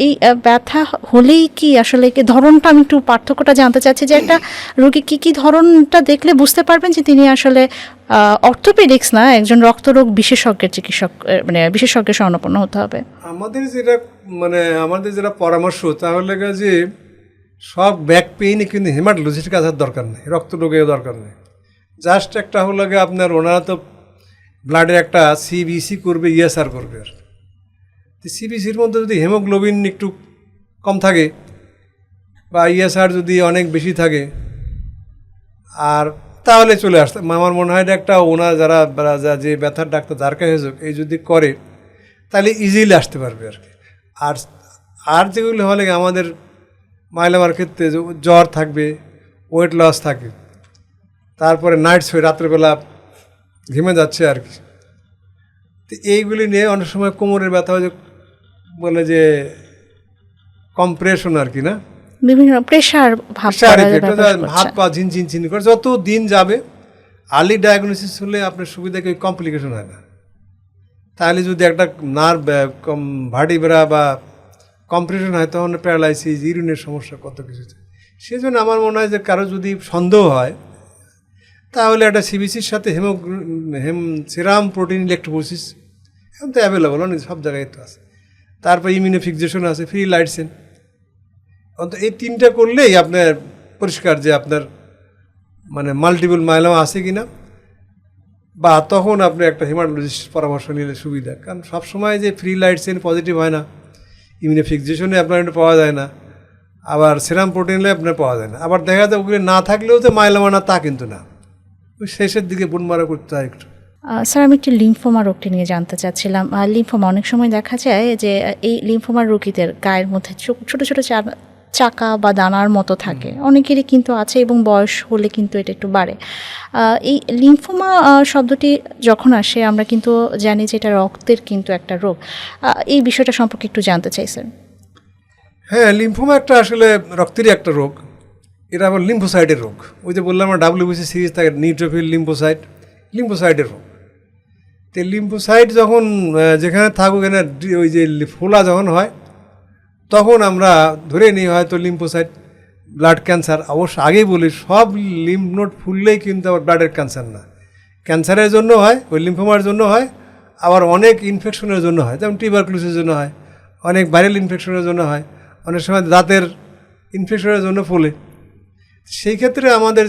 এই ব্যথা হলেই কি আসলে কি ধরনটা, আমি একটু পার্থক্যটা জানতে চাচ্ছি, যে একটা রোগী কী ধরনটা দেখলে বুঝতে পারবেন যে তিনি আসলে অর্থোপেডিক্স না, একজন রক্তরোগ বিশেষজ্ঞের চিকিৎসক, মানে বিশেষজ্ঞের শরণাপন্ন হতে হবে? আমাদের যেটা পরামর্শ, তাহলে যে সব ব্যাক পেইনে কিন্তু হেমাটোলজিস্টের কাছে দরকার নেই, রক্তরোগের দরকার নেই। জাস্ট একটা হলো আপনার, ওনারা তো ব্লাডের একটা সিবিসি করবে, ইএসআর করবে। আর সিবিসির মধ্যে যদি হিমোগ্লোবিন একটু কম থাকে বা ইএসআর যদি অনেক বেশি থাকে, আর তাহলে চলে আসতে আমার মনে হয় একটা, ওনার যারা যে ব্যথার ডাক্তার যার কাছে হোক, এই যদি করে তাহলে ইজিলি আসতে পারবে আর কি। আর যেগুলো হলে আমাদের মাইলোমার ক্ষেত্রে জ্বর থাকবে, ওয়েট লস থাকে, তারপরে নাইট সোয়েট, রাত্রেবেলা ঘেমে যাচ্ছে আর কি। তো এইগুলি নিয়ে অনেক সময় কোমরের ব্যথা বলে যে কম্প্রেশন আর কি, না বিভিন্ন প্রেশার হাত পা ঝিনঝিন করে। যত দিন যাবে আর্লি ডায়াগনোসিস হলে আপনার সুবিধা কি কমপ্লিকেশন হয় না। তাহলে যদি একটা নার্ভ ভার্টিব্রা বা কম্প্রেশন হয়, তখন প্যারালাইসিস, ইউরিনের সমস্যা, কত কিছু। সেই জন্য আমার মনে হয় যে কারো যদি সন্দেহ হয়, তাহলে একটা সিবিসির সাথে সেরাম প্রোটিন ইলেকট্রোপোসিস এখন তো অ্যাভেলেবল, অনেক সব জায়গায় তো আছে। তারপর ইমিউনোফিক্সেশন আছে, ফ্রি লাইটসেন, অন্তত এই 3টা করলেই আপনার পরিষ্কার যে আপনার মানে মাল্টিপল মাইলোমা আছে কি না, বা তখন আপনি একটা হেমাটোলজিস্ট পরামর্শ নিলে সুবিধা। কারণ সবসময় যে ফ্রি লাইটসেন পজিটিভ হয় না, ইমিউনোফিক্সেশনে আপনার এটা পাওয়া যায় না, আবার সেরাম প্রোটিনে আপনার পাওয়া যায় না। আবার দেখা যায় ওগুলো না থাকলেও যে মাইলোমা না, তা কিন্তু না, ওই শেষের দিকে বোন মারা করতে হয় একটু। স্যার আমি একটু লিম্ফোমা রোগটি নিয়ে জানতে চাচ্ছিলাম। লিম্ফোমা অনেক সময় দেখা যায় যে এই লিম্ফোমার রোগীদের গায়ের মধ্যে ছোটো ছোটো চাকা বা দানার মতো থাকে, অনেকেরই কিন্তু আছে এবং বয়স হলে কিন্তু এটা একটু বাড়ে। এই লিম্ফোমা শব্দটি যখন আসে আমরা কিন্তু জানি যে এটা রক্তের কিন্তু একটা রোগ। এই বিষয়টা সম্পর্কে একটু জানতে চাই স্যার। হ্যাঁ, লিম্ফোমা একটা আসলে রক্তেরই একটা রোগ। এটা আবার লিম্ফোসাইটের রোগ। ওই যে বললাম আমার WBC সিরিজ থাকে, নিউট্রোফিল লিম্ফোসাইট, লিম্ফোসাইটের রোগ। তো লিম্ফোসাইট যখন যেখানে থাকুক এখানে ওই যে ফোলা যখন হয় তখন আমরা ধরে নিই হয়তো লিম্ফোসাইট, ব্লাড ক্যান্সার। অবশ্য আগেই বলি সব লিম্ফ নোড ফুললেই কিন্তু আবার ব্লাডের ক্যান্সার না, ক্যান্সারের জন্য হয়, ওই লিম্ফোমার জন্য হয়, আবার অনেক ইনফেকশনের জন্য হয়, যেমন টিউবারকুলোসিসের জন্য হয়, অনেক ভাইরাল ইনফেকশনের জন্য হয়, অনেক সময় দাঁতের ইনফেকশনের জন্য ফোলে। সেই ক্ষেত্রে আমাদের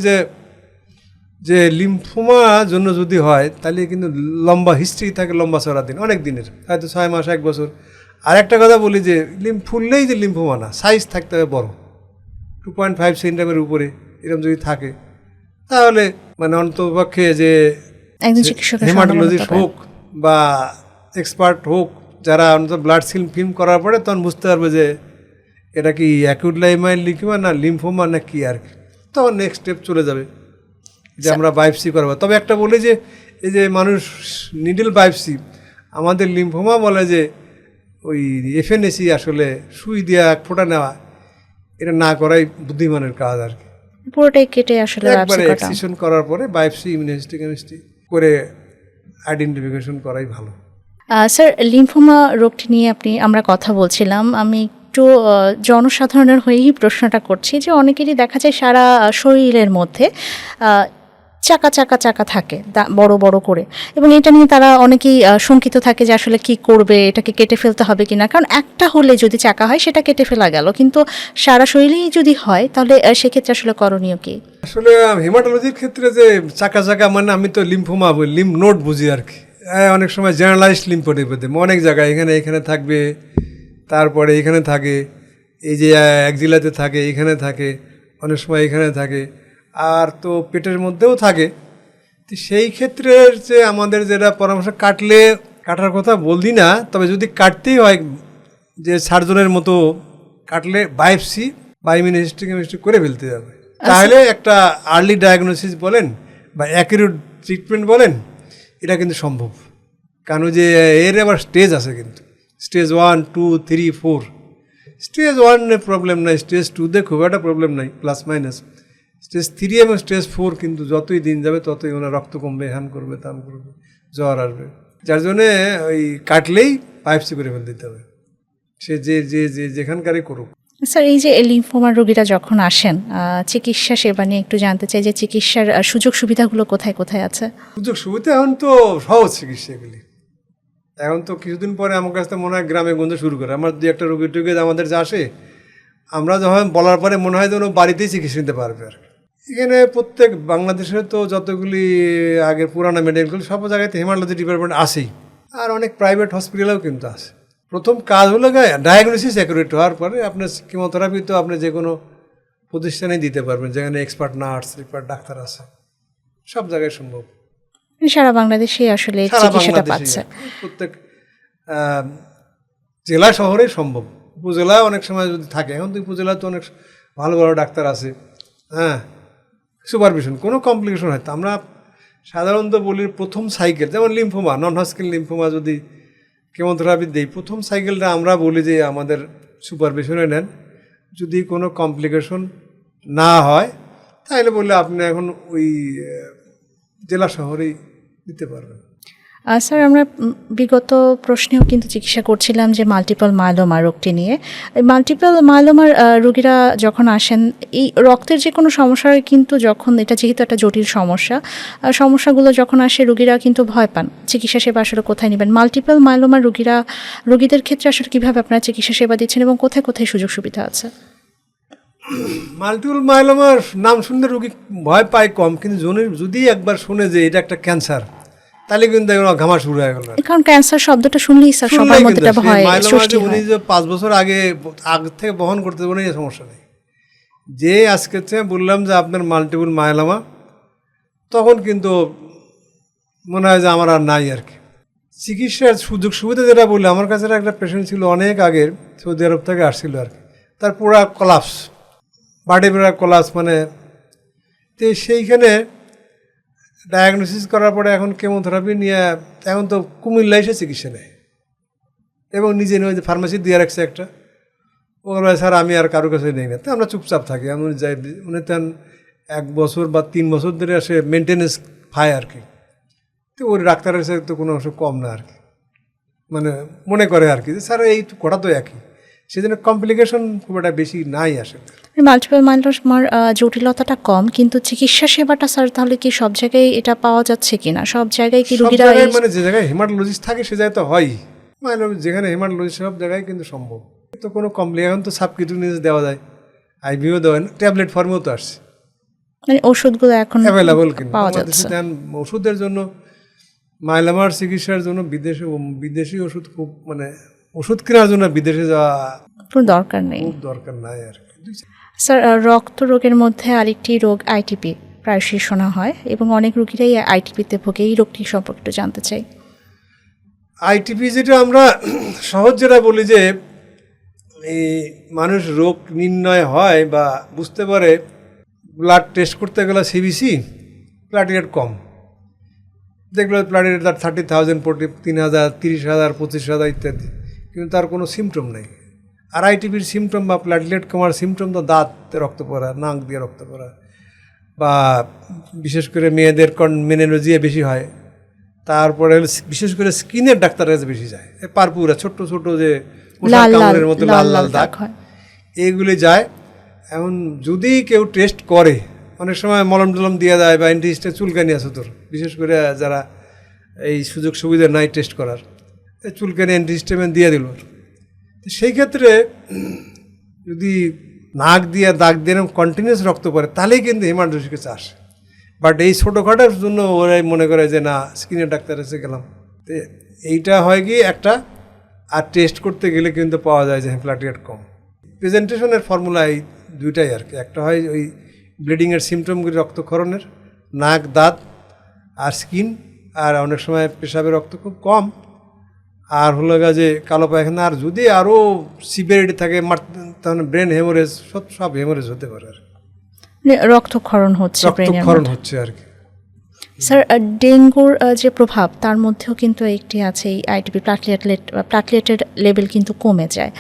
যে লিম্ফোমা জন্য যদি হয় তাহলে কিন্তু লম্বা হিস্ট্রি থাকে, লম্বা চড়া দিন, অনেক দিনের, হয়তো 6 মাস 1 বছর। আর একটা কথা বলি যে ফুললেই যে লিম্ফোমা না, সাইজ থাকতে হবে বড়, 2.5 সেন্টিমিটারের উপরে এরকম যদি থাকে তাহলে মানে অন্ততপক্ষে যে হেমাটোলজিস্ট হোক বা এক্সপার্ট হোক, যারা অন্তত ব্লাড ফিল্ম করার পরে তখন বুঝতে পারবে যে এটা কি অ্যাকিউট লাইমাইল লিউকেমিয়া না লিম্ফোমা না কি আর কি, তখন নেক্সট স্টেপ চলে যাবে যে আমরা বায়োপসি করবো। তবে একটা বলি যে এই যে মানুষ নিডল বায়োপসি, আমাদের লিম্ফোমা বলে যে ওই FNAC আসলে সুই দেওয়া এক ফোঁটা নেওয়া, এটা না করাই বুদ্ধিমানের কাজ আর কি। পুরোটাই কেটে আসলে একবারে এক্সিশন করার পরে বায়োপসি ইমিউনোহিস্টোকেমিস্ট্রি করে আইডেন্টিফিকেশন করাই ভালো। স্যার, লিম্ফোমা রোগটি নিয়ে আমরা কথা বলছিলাম। আমি একটু জনসাধারণের হয়েই প্রশ্নটা করছি যে অনেকেরই দেখা যায় সারা শরীরের মধ্যে চাকা চাকা চাকা থাকে বড় বড় করে, এবং এটা নিয়ে তারা অনেকেই শঙ্কিত থাকে যে আসলে কি করবে, এটাকে কেটে ফেলতে হবে কিনা। কারণ একটা হলে যদি চাকা হয় সেটা কেটে ফেলা গেল, কিন্তু সারা শরীরেই যদি হয় তাহলে সেক্ষেত্রে আসলে করণীয় কি? আসলে হেমাটোলজির ক্ষেত্রে যে চাকা চাকা মানে আমি তো লিম্ফোমা বলি, লিম্ফ নোড বুঝি আর কি। অনেক সময় জেনারেলাইজড লিম্ফোডেপেথেম অনেক জায়গায় এখানে থাকবে, তারপরে এখানে থাকে, এই যে একজিলাতে থাকে, এখানে থাকে, অনেক সময় এখানে থাকে, আর তো পেটের মধ্যেও থাকে। তো সেই ক্ষেত্রে যে আমাদের যেটা পরামর্শ, কাটার কথা বলছি না, তবে যদি কাটতেই হয় যে সার্জনের মতো কাটলে বায়োপসি বা ইমিউনোহিস্টোকেমিস্ট্রি করে ফেলতে হবে। তাহলে একটা আর্লি ডায়াগনোসিস বলেন বা অ্যাকিউরেট ট্রিটমেন্ট বলেন, এটা কিন্তু সম্ভব। কারণ যে এর আবার স্টেজ আছে, কিন্তু স্টেজ 1, 2, 3, 4। স্টেজ 1-এ প্রবলেম নাই, স্টেজ 2-তে খুব একটা প্রবলেম নাই, প্লাস মাইনাস। স্টেজ 3 এবং স্টেজ 4 কিন্তু যতই দিন যাবে ততই ওনার রক্ত কমবে, হ্যান করবে, তাম করবে, জ্বর আসবে, যার জন্যে ওই কাটলেই বায়োপসি করে ফেল দিতে হবে, সে যেখানকারই করুক। স্যার, এই যে লিম্ফোমা রোগীরা যখন আসেন, চিকিৎসা সেবা নিয়ে একটু জানতে চাই যে চিকিৎসার সুযোগ সুবিধাগুলো কোথায় কোথায় আছে? সুযোগ সুবিধা এখন তো সহজ চিকিৎসা এগুলি। এখন তো কিছুদিন পরে আমার কাছে মনে হয় গ্রামে গঞ্জে শুরু করে। আমার দু একটা রোগী টোগী আমাদের যা আসে, আমরা যখন বলার পরে মনে হয় যেন বাড়িতেই চিকিৎসা নিতে পারবে আর কি। এখানে প্রত্যেক বাংলাদেশের তো যতগুলি আগের পুরানো মেডিকেল সব জায়গাতে হেমাটোলজি ডিপার্টমেন্ট আসেই, আর অনেক প্রাইভেট হসপিটালেও কিন্তু আছে। প্রথম কাজ হলো ডায়াগনোসিস অ্যাকুরেট হওয়ার পরে আপনার কিমোথেরাপি তো আপনি যে কোনো প্রতিষ্ঠানেই দিতে পারবেন, যেখানে এক্সপার্ট নার্স, এক্সপার্ট ডাক্তার আছে, সব জায়গায় সম্ভব। সারা বাংলাদেশে আসলে চিকিৎসাটা পাচ্ছে, প্রত্যেক জেলা শহরে সম্ভব। উপজেলা অনেক সময় যদি থাকে, এখন তো উপজেলা তো অনেক ভালো ভালো ডাক্তার আছে, হ্যাঁ, সুপারভিশন, কোনো কমপ্লিকেশন হয়। তো আমরা সাধারণত বলি প্রথম সাইকেল, যেমন লিম্ফোমা, নন হজকিন লিম্ফোমা যদি কেমোথেরাপি দিই, প্রথম সাইকেলটা আমরা বলি যে আমাদের সুপারভিশনে নেন। যদি কোনো কমপ্লিকেশন না হয় তাহলে বললে আপনি এখন ওই জেলা শহরেই দিতে পারবেন। স্যার, আমরা বিগত প্রশ্নেও কিন্তু চিকিৎসা করছিলাম যে মাল্টিপল মায়োলোমা রোগটি নিয়ে। মাল্টিপল মায়োলোমার রোগীরা যখন আসেন, এই রক্তের যে কোনো সমস্যা কিন্তু যখন এটা যেহেতু একটা জটিল সমস্যাগুলো যখন আসে রোগীরা কিন্তু ভয় পান। চিকিৎসা সেবা আসলে কোথায় নেবেন? মাল্টিপল মায়োলোমার রোগীদের ক্ষেত্রে আসলে কীভাবে আপনারা চিকিৎসা সেবা দিচ্ছেন এবং কোথায় কোথায় সুযোগ সুবিধা আছে? মাল্টিপল মায়োলোমার নাম শুনলে রোগী ভয় পায় কম, কিন্তু যদি একবার শুনে যে এটা একটা ক্যান্সার, তাহলে কিন্তু ঘামা শুরু হয়ে গেল। কারণ ক্যান্সার শব্দটা শুনলেই স্যার সবার মধ্যে একটা ভয় সৃষ্টি হয়। উনি যে 5 বছর আগে থেকে বহন করতে পারেন, এই সমস্যা নেই। যে আজকে বললাম যে আপনার মাল্টিপল মায়োলোমা, তখন কিন্তু মনে হয় যে আমার আর নাই আর কি। চিকিৎসার সুযোগ সুবিধা যেটা বললে, আমার কাছে একটা পেশেন্ট ছিল অনেক আগের, সৌদি আরব থেকে আসছিল আর কি। তার পুরা কলাপস, ভার্টিব্রাল কলাপস, মানে তো সেইখানে ডায়াগনোসিস করার পরে এখন কেমোথেরাপি নিয়ে এখন তো কুমিল্লা এসে চিকিৎসা নেয় এবং নিজে নিয়ে যে ফার্মাসি দিয়ে রাখছে একটা, ও বলে স্যার আমি আর কারোর কাছে নেই না। তো আমরা চুপচাপ থাকি। আমি যাই, উনি তেন 1 বছর বা 3 বছর ধরে আসে মেনটেনেন্স খায় আর কি। তো ওই ডাক্তারের সাথে তো কোনো অংশ কম না আর কি, মানে মনে করে আর কি যে স্যার এই কটা তো একই, সেজন্য কমপ্লিকেশন খুব একটা বেশি নাই আসলে। মাল্টিপল মাইলোমার জটিলতাটা কম, কিন্তু চিকিৎসা সেবাটা স্যার তাহলে কি সব জায়গায় এটা পাওয়া যাচ্ছে কিনা? সব জায়গায় কি সব রোগীরা জায়গায় মানে যে জায়গায় হেমাটোলজিস্ট থাকে সে জায়গায় তো হয়ই, মানে যেখানে হেমাটোলজিস্ট সব জায়গায় কিন্তু সম্ভব। তো কোনো এখন তো সাবকিউটেনিয়াস দেওয়া যায়, আইভিও দেওয়া হয়, ট্যাবলেট ফর্মেও তো আসছে, মানে ওষুধগুলো এখন অ্যাভেলেবল কিন্তু পাওয়া আমাদের যাচ্ছে। দেশে দেন ওষুধের জন্য, মাইলোমার চিকিৎসার জন্য বিদেশি ওষুধ খুব, মানে ওষুধ কেনার জন্য বিদেশে যাওয়া কোনো দরকার নেই। খুব দরকার নাই আর কি। স্যার, রক্ত রোগের মধ্যে আরেকটি রোগ আইটিপি প্রায়শই শোনা হয় এবং অনেক রোগীরাই আইটিপিতে ভোগে। এই রোগটি সম্পর্কে একটু জানতে চাই। আইটিপি যেটা আমরা সহজ যেটা বলি যে এই মানুষ রোগ নির্ণয় হয় বা বুঝতে পারে, ব্লাড টেস্ট করতে গেলে সিবিসি প্লাটিলেট কম দেখলো, প্লাটিলেট তার 30,000, 3,000, 30,000, 25,000 ইত্যাদি, কিন্তু তার কোনো সিমটম নেই। আর আইটিপির সিমটম বা প্লাটিলেট কমার সিমটম তো দাঁত রক্ত পড়া, নাক দিয়ে রক্ত পড়া, বা বিশেষ করে মেয়েদের মেনোলজিয়া বেশি হয়। তারপরে বিশেষ করে স্কিনের ডাক্তারের কাছে বেশি যায়, পারপুরা ছোট্ট ছোট যে কামড়ের মতো লাল লাল দাগ, এইগুলি যায়। এখন যদি কেউ টেস্ট করে, অনেক সময় মলম টলম দিয়ে দেয় বা অ্যান্টিহিস্টামিন চুলকানি আছে তোর, বিশেষ করে যারা এই সুযোগ সুবিধা নাই টেস্ট করার, চুলকানি অ্যান্টিহিস্টামিন দিয়ে দিল। তো সেই ক্ষেত্রে যদি নাক দিয়ে দাগ দিয়ে কন্টিনিউস রক্ত পড়ে তাহলেই কিন্তু হেমাটোলজিকে চাষ। বাট এই ছোটোখাটোর জন্য ওরাই মনে করে যে না স্কিনের ডাক্তার এসে গেলাম। তো এইটা হয় কি একটা, আর টেস্ট করতে গেলে কিন্তু পাওয়া যায় যে প্লাটিলেট কম। প্রেজেন্টেশনের ফর্মুলা এই দুইটাই আর কি, একটা হয় ওই ব্লিডিংয়ের সিমটমগুলি রক্তক্ষরণের, নাক দাঁত আর স্কিন, আর অনেক সময় পেশাবের রক্ত খুব কম, আর হলো যে কালো পায়খানা। আর যদি আরও সিভিয়ারিটি থাকে তাহলে ব্রেন হেমোরেজ, সব হেমোরেজ হতে পারে আর রক্তক্ষরণ হচ্ছে, রক্তক্ষরণ হচ্ছে আর কি। স্যার, ডেঙ্গুর যে প্রভাব তার মধ্যেও কিন্তু একটি আছে, এই আইটিপি প্লাটলেটের লেভেল কিন্তু কমে যায়।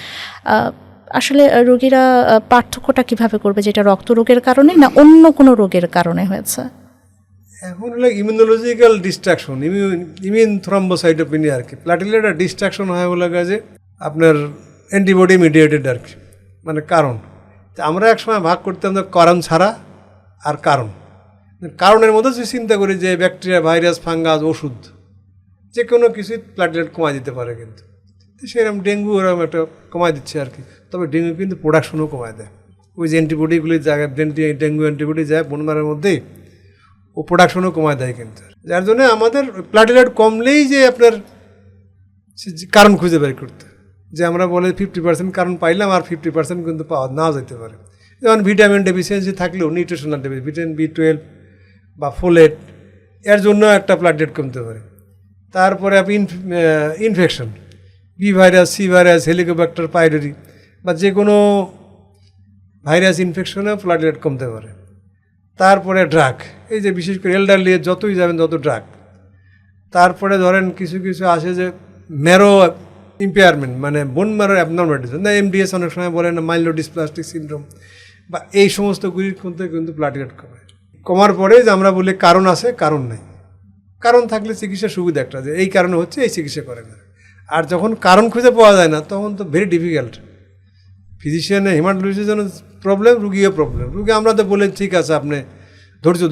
আসলে রোগীরা পার্থক্যটা কিভাবে করবে, যেটা রক্ত রোগের কারণে না অন্য কোনো রোগের কারণে হয়েছে? এখন হলো ইমিউনোলজিক্যাল ডিস্ট্রাকশন, ইমিউন থ্রম্বোসাইটোপেনিয়া আর কি। প্লাটিলেটের ডিস্ট্রাকশন হয় বলে যে আপনার অ্যান্টিবডি মিডিয়েটেড আর কি, মানে কারণ। আমরা একসময় ভাগ করতাম কারণ ছাড়া আর কারণ। কারণের মধ্যে যদি চিন্তা করি যে ব্যাকটেরিয়া, ভাইরাস, ফাঙ্গাস, ওষুধ, যে কোনো কিছুই প্লাটিলেট কমায় দিতে পারে, কিন্তু সেরকম ডেঙ্গু ওরকম একটা কমায় দিচ্ছে আর কি। তবে ডেঙ্গু কিন্তু প্রোডাকশনও কমায় দেয়, ওই যে অ্যান্টিবডিগুলি জায়গায় ডেঙ্গু অ্যান্টিবডি যায় বোনমারের মধ্যেই, ও প্রোডাকশনও কমায় দেয় কিন্তু। যার জন্য আমাদের প্লাটিলেট কমলেই যে আপনার কারণ খুঁজে বের করতে, যে আমরা বলে 50% কারণ পাইলাম আর 50% কিন্তু পাওয়া নাও যেতে পারে। যেমন ভিটামিন ডেফিসিয়েন্সি থাকলেও, নিউট্রিশনাল ডেফিসিয়েন্সি, ভিটামিন B12 বা ফোলেট, এর জন্য একটা প্লাটিলেট কমতে পারে। তারপরে আপনি infection, B virus, C virus, Helicobacter pylori বা যে কোনো ভাইরাস ইনফেকশনেও প্লাটিলেট কমতে পারে। তারপরে ড্রাগ, এই যে বিশেষ করে এল্ডারলি যতই যাবেন তত ড্রাগ। তারপরে ধরেন কিছু কিছু আসে যে ম্যারো ইম্পেয়ারমেন্ট, মানে বোন ম্যারো অ্যাবনর্মালিটিস, না MDS অনেক সময় বলে না, মাইলোডিসপ্লাস্টিক সিনড্রোম, বা এই সমস্তগুলির মধ্যে কিন্তু প্লাটিলেট কমার পরে যে আমরা বলি কারণ আছে, কারণ নাই। কারণ থাকলে চিকিৎসার সুবিধা একটা, যে এই কারণে হচ্ছে, এই চিকিৎসা করে না। আর যখন কারণ খুঁজে পাওয়া যায় না তখন তো ভেরি ডিফিকাল্ট। ফিজিশিয়ানে হেমাটোলজির জন্য প্রবলেম, রুগীও প্রবলেম। রুগী আমরা তো বলে ঠিক আছে আপনি ধৈর্য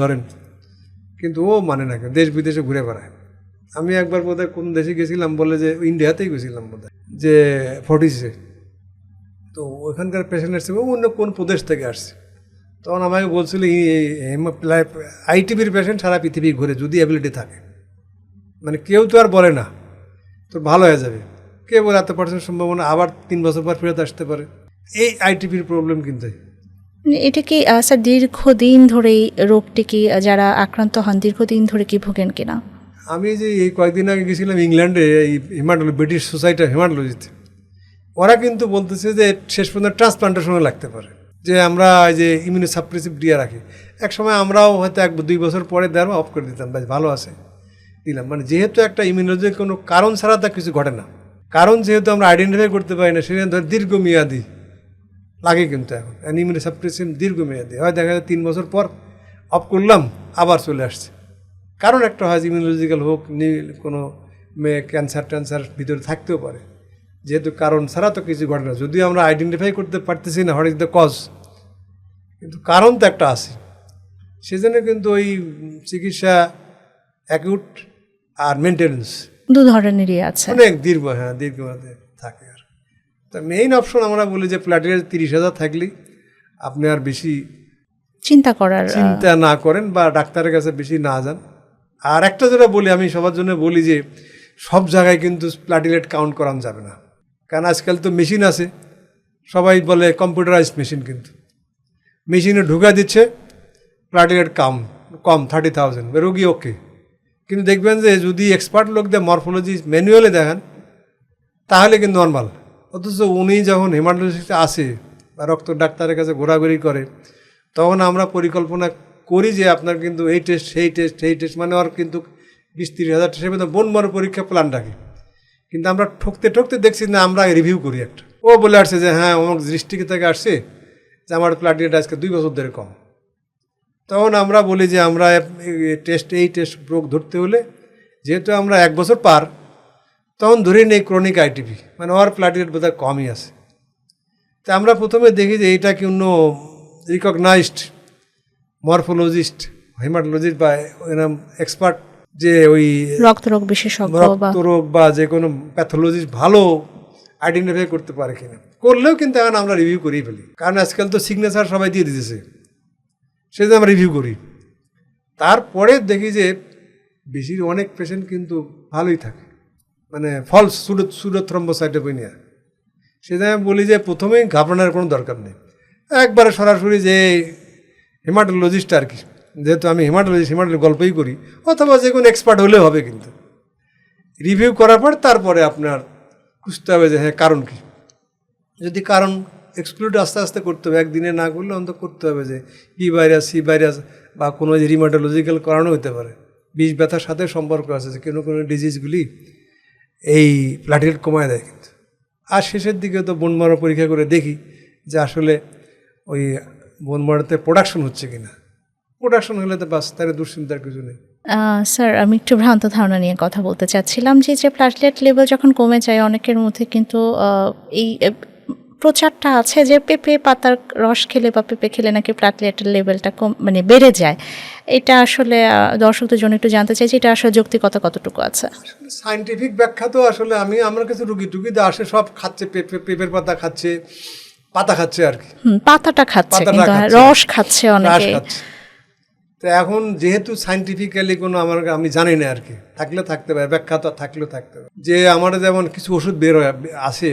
ধরেন, কিন্তু ও মানে না, দেশ বিদেশে ঘুরে বেড়ায়। আমি একবার বোধহয় কোন দেশে গেছিলাম, বলে যে ইন্ডিয়াতেই গেছিলাম বোধহয়, যে ফর্টিসে, তো ওইখানকার পেশেন্ট আসছে অন্য কোন প্রদেশ থেকে আসছে। তখন আমাকে বলছিল আইটিপির পেশেন্ট সারা পৃথিবী ঘুরে, যদি অ্যাবিলিটি থাকে। মানে কেউ তো আর বলে না তোর ভালো হয়ে যাবে, কে বলে 100% সম্ভাবনা আবার 3 বছর পর ফেরত আসতে পারে। এই আইটিপির প্রবলেম কিন্তু। এটা কি স্যার দীর্ঘদিন ধরেই রোগটি কি, যারা আক্রান্ত হন দীর্ঘদিন ধরে কি ভোগেন কিনা? আমি যে এই কয়েকদিন আগে গেছিলাম ইংল্যান্ডে, এই ব্রিটিশ সোসাইটি অফ হেমাটোলজিতে, ওরা কিন্তু বলতেছে যে শেষ পর্যন্ত ট্রান্সপ্লান্টেশনও লাগতে পারে, যে আমরা যে ইমিউনোসাপ্রেসিভ দিয়ে রাখি। এক সময় আমরাও হয়তো 1-2 বছর পরে দেওয়ার অফ করে দিতাম, বেশ ভালো আছে দিলাম। মানে যেহেতু একটা ইমিউনোলজির কোনো কারণ ছাড়া তা কিছু ঘটে না, কারণ যেহেতু আমরা আইডেন্টিফাই করতে পারি না, সেখানে ধর দীর্ঘমেয়াদী লাগে। কিন্তু এখন ইমিউনোসাপ্রেসিভ দীর্ঘমেয়াদী হয়, দেখা যায় 3 বছর পর অফ করলাম আবার চলে আসছে। কারণ একটা হয় ইমিউনোলজিক্যাল হোক, কোনো ক্যান্সার ভিতরে থাকতেও পারে, যেহেতু কারণ ছাড়া তো কিছু ঘটে না। যদিও আমরা আইডেন্টিফাই করতে পারতেছি না হোয়াট ইজ দ্য কজ, কিন্তু কারণ তো একটা আছে। সেজন্য কিন্তু ওই চিকিৎসা অ্যাকিউট আর মেনটেন্যান্স 2 ধরনেরই আছে। অনেক দীর্ঘমেয়াদে থাকে। আর তা মেইন অপশন আমরা বলি যে প্ল্যাটিনাম 30,000 থাকলেই আপনি আর বেশি চিন্তা না করেন বা ডাক্তারের কাছে বেশি না যান। আর একটা যেটা বলি, আমি সবার জন্য বলি যে সব জায়গায় কিন্তু প্ল্যাটিলেট কাউন্ট করানো যাবে না, কারণ আজকাল তো মেশিন আছে, সবাই বলে কম্পিউটারাইজড মেশিন, কিন্তু মেশিনে ঢুকা দিচ্ছে প্ল্যাটিলেট কম 30,000, রোগী ওকে। কিন্তু দেখবেন যে যদি এক্সপার্ট লোক দিয়ে মরফোলজি ম্যানুয়ালে দেখান তাহলে কিন্তু নর্মাল। অথচ উনি যখন হেমাটোলজিস্টে আসে বা রক্ত ডাক্তারের কাছে ঘোরাঘুরি করে, তখন আমরা পরিকল্পনা করি যে আপনার কিন্তু এই টেস্ট সেই টেস্ট মানে ওর কিন্তু 20-30,000 টেস্টের মধ্যে বোন মারো পরীক্ষা প্ল্যান রাখি। কিন্তু আমরা ঠকতে দেখছি না, আমরা রিভিউ করি একটা, ও বলে আসছে যে হ্যাঁ অমুক দৃষ্টিকে থেকে আসছে যে আমার প্ল্যাটিলেট আজকে 2 বছর ধরে কম। তখন আমরা বলি যে আমরা এই টেস্ট রোগ ধরতে হলে যেহেতু আমরা 1 বছর পার, তখন ধরে নেই ক্রনিক আইটিপি, মানে ওর প্ল্যাটিলেট বোধহয় কমই আছে। তা আমরা প্রথমে দেখি যে এইটা কি অন্য রিকগনাইজড মরফোলজিস্ট, হেমাটোলজিস্ট বা এরকম এক্সপার্ট, যে ওই রক্তরোগ বিশেষজ্ঞ বা যে কোনো প্যাথোলজিস্ট ভালো আইডেন্টিফাই করতে পারে কিনা। করলেও কিন্তু এখন আমরা রিভিউ করেই ফেলি, কারণ আজকাল তো সিগনেচার সবাই দিয়ে দিতেছে, সেজন্য আমরা রিভিউ করি। তারপরে দেখি যে অনেক পেশেন্ট কিন্তু ভালোই থাকে, মানে ফলস সুডোথ্রম্বোসাইটোপেনিয়া। সেজন্য আমি বলি যে প্রথমেই ঘাবড়ানোর কোনো দরকার নেই, একবারে সরাসরি যে হেমাটোলজিস্ট আর কি, যেহেতু আমি হেমাটোলজি গল্পই করি, অথবা যে কোনো এক্সপার্ট হলেও হবে, কিন্তু রিভিউ করার পর তারপরে আপনার খুঁজতে হবে যে হ্যাঁ কারণ কী। যদি কারণ এক্সক্লুড আস্তে আস্তে করতে হবে, একদিনে না করলে অন্তত করতে হবে যে বি ভাইরাস, সি ভাইরাস বা কোনো যে রিমাটোলজিক্যাল কারণও হতে পারে, বিষ ব্যথার সাথে সম্পর্ক আছে, যে কোনো ডিজিজগুলি এই প্ল্যাটিলেট কমায় দেয়। কিন্তু আর শেষের দিকে তো বোন মারো পরীক্ষা করে দেখি যে আসলে ওই বোন মারোতে প্রোডাকশন হচ্ছে কিনা। প্রোডাকশন হলে তো বাস, তার দুশ্চিন্তার কিছু নেই। স্যার, আমি একটু ভ্রান্ত ধারণা নিয়ে কথা বলতে চাচ্ছিলাম যে প্ল্যাটলেট লেভেল যখন কমে যায়, অনেকের মধ্যে কিন্তু এই প্রচারটা আছে যে পেঁপে পাতার রস খেলে বা পেঁপে খেলে নাকি প্ল্যাটলেটের লেভেলটা মানে বেড়ে যায়। এটা আসলে দর্শকদের জন্য একটু জানতে চাই যে এটা আসলে যৌক্তিকতা কতটুকু আছে। সায়েন্টিফিক ব্যাখ্যা তো আসলে আমার কাছে রুগী আসে সব খাচ্ছে, পেঁপের পাতা খাচ্ছে, পাতা খাচ্ছে আর কি, পাতাটা খাচ্ছে, রস খাচ্ছে অনেকে। তো এখন যেহেতু সায়েন্টিফিক্যালি কোনো আমি জানি না আর কি, থাকলে থাকতে পারে, ব্যাখ্যা তো থাকলেও থাকতে পারে। যে আমার যেমন কিছু ওষুধ বের হয় আসে,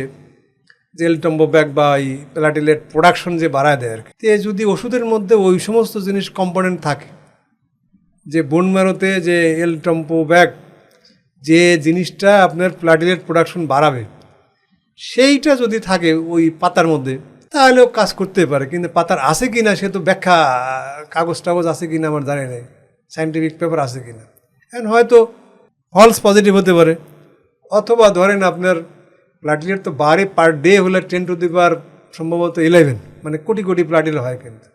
যে এলটম্বোব্যাক বা এই প্ল্যাটিলেট প্রোডাকশন যে বাড়ায় দেয় আর কি, তো যদি ওষুধের মধ্যে ওই সমস্ত জিনিস কম্পোনেন্ট থাকে, যে বোন ম্যারোতে যে এলটম্বোব্যাক যে জিনিসটা আপনার প্ল্যাটিলেট প্রোডাকশন বাড়াবে, সেইটা যদি থাকে ওই পাতার মধ্যে, তাহলেও কাজ করতে পারে। কিন্তু পাতার আছে কি না সে তো ব্যাখ্যা, কাগজ টাগজ আছে কি না আমার জানি নেই, সায়েন্টিফিক পেপার আছে কি না। এখন হয়তো ফলস পজিটিভ হতে পারে, অথবা ধরেন আপনার প্ল্যাটিলেট তো বাড়ে পার ডে হলে 10 সম্ভবত 11, মানে কোটি প্ল্যাটিলেট হয়। কিন্তু